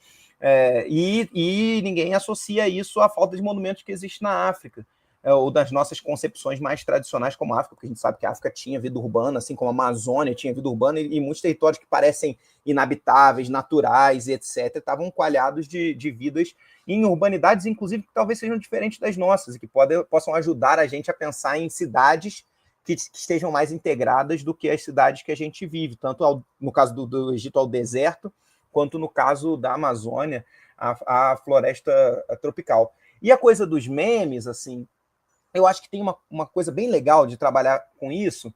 E ninguém associa isso à falta de monumentos que existe na África. ou das nossas concepções mais tradicionais como a África, porque a gente sabe que a África tinha vida urbana, assim como a Amazônia tinha vida urbana, e muitos territórios que parecem inabitáveis, naturais, etc., estavam coalhados de vidas em urbanidades, inclusive, que talvez sejam diferentes das nossas, e que possam ajudar a gente a pensar em cidades que estejam mais integradas do que as cidades que a gente vive, tanto no caso do Egito ao deserto, quanto no caso da Amazônia, a floresta tropical. E a coisa dos memes, assim, eu acho que tem uma coisa bem legal de trabalhar com isso,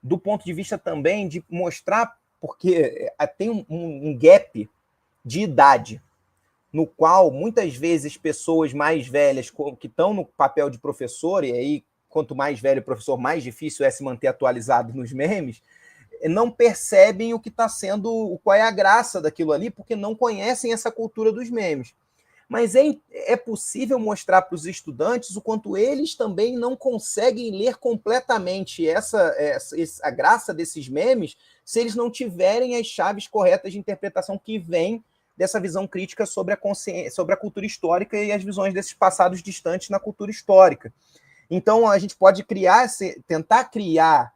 do ponto de vista também de mostrar, porque tem um gap de idade, no qual muitas vezes pessoas mais velhas que estão no papel de professor, e aí quanto mais velho o professor, mais difícil é se manter atualizado nos memes, não percebem o que está sendo, qual é a graça daquilo ali, porque não conhecem essa cultura dos memes. Mas é possível mostrar para os estudantes o quanto eles também não conseguem ler completamente a graça desses memes se eles não tiverem as chaves corretas de interpretação que vêm dessa visão crítica sobre a cultura histórica e as visões desses passados distantes na cultura histórica. Então, a gente pode tentar criar,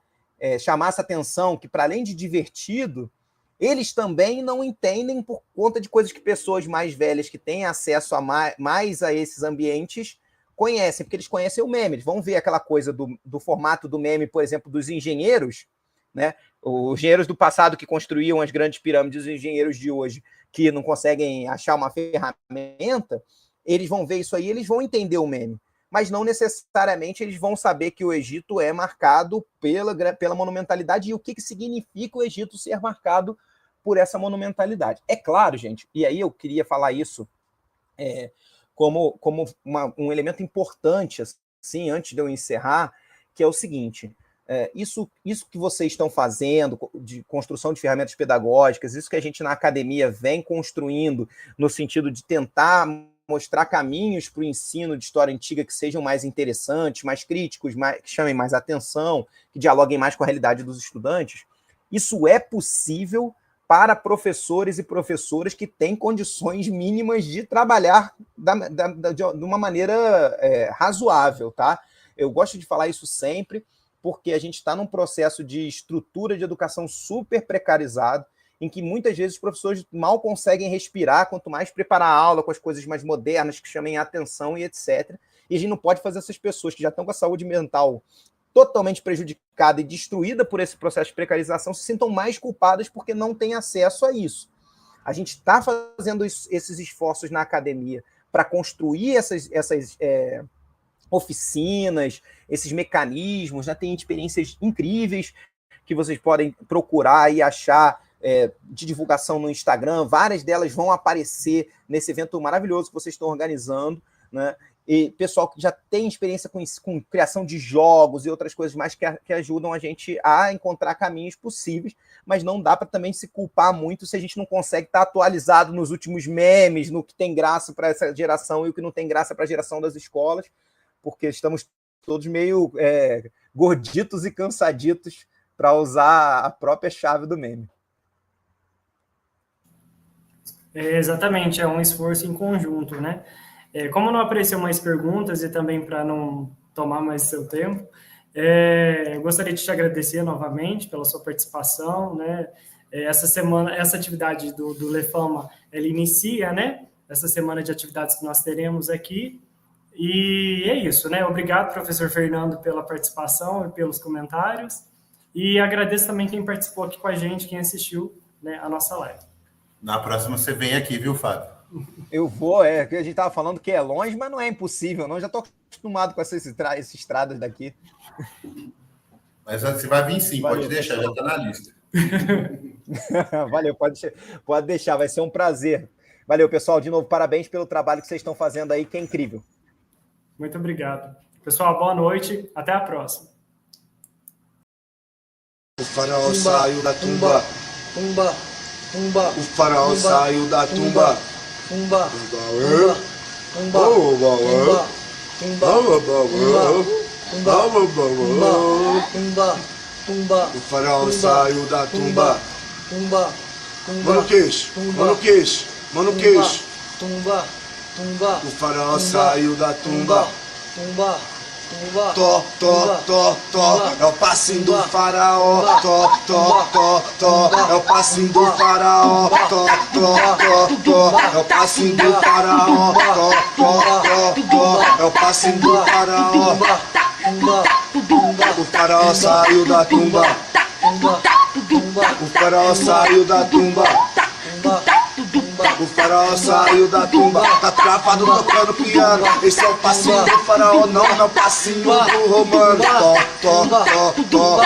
chamar essa atenção que, para além de divertido, eles também não entendem por conta de coisas que pessoas mais velhas que têm acesso mais a esses ambientes conhecem, porque eles conhecem o meme. Eles vão ver aquela coisa do formato do meme, por exemplo, dos engenheiros, né? Os engenheiros do passado que construíam as grandes pirâmides, os engenheiros de hoje que não conseguem achar uma ferramenta, eles vão ver isso aí, eles vão entender o meme. Mas não necessariamente eles vão saber que o Egito é marcado pela monumentalidade e o que significa o Egito ser marcado por essa monumentalidade. É claro, gente, e aí eu queria falar isso como um elemento importante, assim, antes de eu encerrar, que é o seguinte, isso que vocês estão fazendo, de construção de ferramentas pedagógicas, isso que a gente na academia vem construindo no sentido de tentar mostrar caminhos para o ensino de história antiga que sejam mais interessantes, mais críticos, que chamem mais atenção, que dialoguem mais com a realidade dos estudantes, isso é possível para professores e professoras que têm condições mínimas de trabalhar de uma maneira razoável, tá? Eu gosto de falar isso sempre, porque a gente está num processo de estrutura de educação super precarizado, em que muitas vezes os professores mal conseguem respirar, quanto mais preparar a aula com as coisas mais modernas, que chamem a atenção e etc. E a gente não pode fazer essas pessoas que já estão com a saúde mental totalmente prejudicada e destruída por esse processo de precarização se sintam mais culpadas porque não têm acesso a isso. A gente está fazendo esses esforços na academia para construir essas oficinas, esses mecanismos, né? Tem experiências incríveis que vocês podem procurar e achar de divulgação no Instagram, várias delas vão aparecer nesse evento maravilhoso que vocês estão organizando, né? E pessoal que já tem experiência com criação de jogos e outras coisas mais que ajudam a gente a encontrar caminhos possíveis, mas não dá para também se culpar muito se a gente não consegue estar atualizado nos últimos memes, no que tem graça para essa geração e o que não tem graça para a geração das escolas, porque estamos todos meio gorditos e cansaditos para usar a própria chave do meme. Exatamente, é um esforço em conjunto, né? Como não apareceu mais perguntas e também para não tomar mais seu tempo, eu gostaria de te agradecer novamente pela sua participação, né? Essa semana, essa atividade do Lefama, ela inicia, né? Essa semana de atividades que nós teremos aqui. E é isso, né? Obrigado, professor Fernando, pela participação e pelos comentários. E agradeço também quem participou aqui com a gente, quem assistiu, né, a nossa live. Na próxima você vem aqui, viu, Fábio? Eu vou, que a gente estava falando que é longe, mas não é impossível, não. Já estou acostumado com essessas estradas daqui. Mas você vai vir sim, valeu, pode deixar, já está na lista. Valeu, pode deixar, vai ser um prazer. Valeu, pessoal, de novo, parabéns pelo trabalho que vocês estão fazendo aí, que é incrível. Muito obrigado. Pessoal, boa noite, até a próxima. O faraó saiu da tumba. Tumba. Tumba. O faraó saiu da tumba. Tumba. Tumba. Tumba. Tumba. Tumba. O faraó saiu da tumba. Tumba. Mano queixo. Tumba. Tumba. O faraó saiu da tumba. Tumba. Tó, tó, tó, tó, é o passinho do faraó. Tó, tó, tó, tó, é o passinho do faraó. Tó, tó, tó, tó, é o passinho do faraó. Tó, tó, tó, tó, é o passinho do faraó. O faraó saiu da tumba. O faraó saiu da tumba. O faraó saiu da tumba, tá travado tocando piano. Esse é o passinho do faraó, não é o passinho do romano. Tó, tó, tó, tó.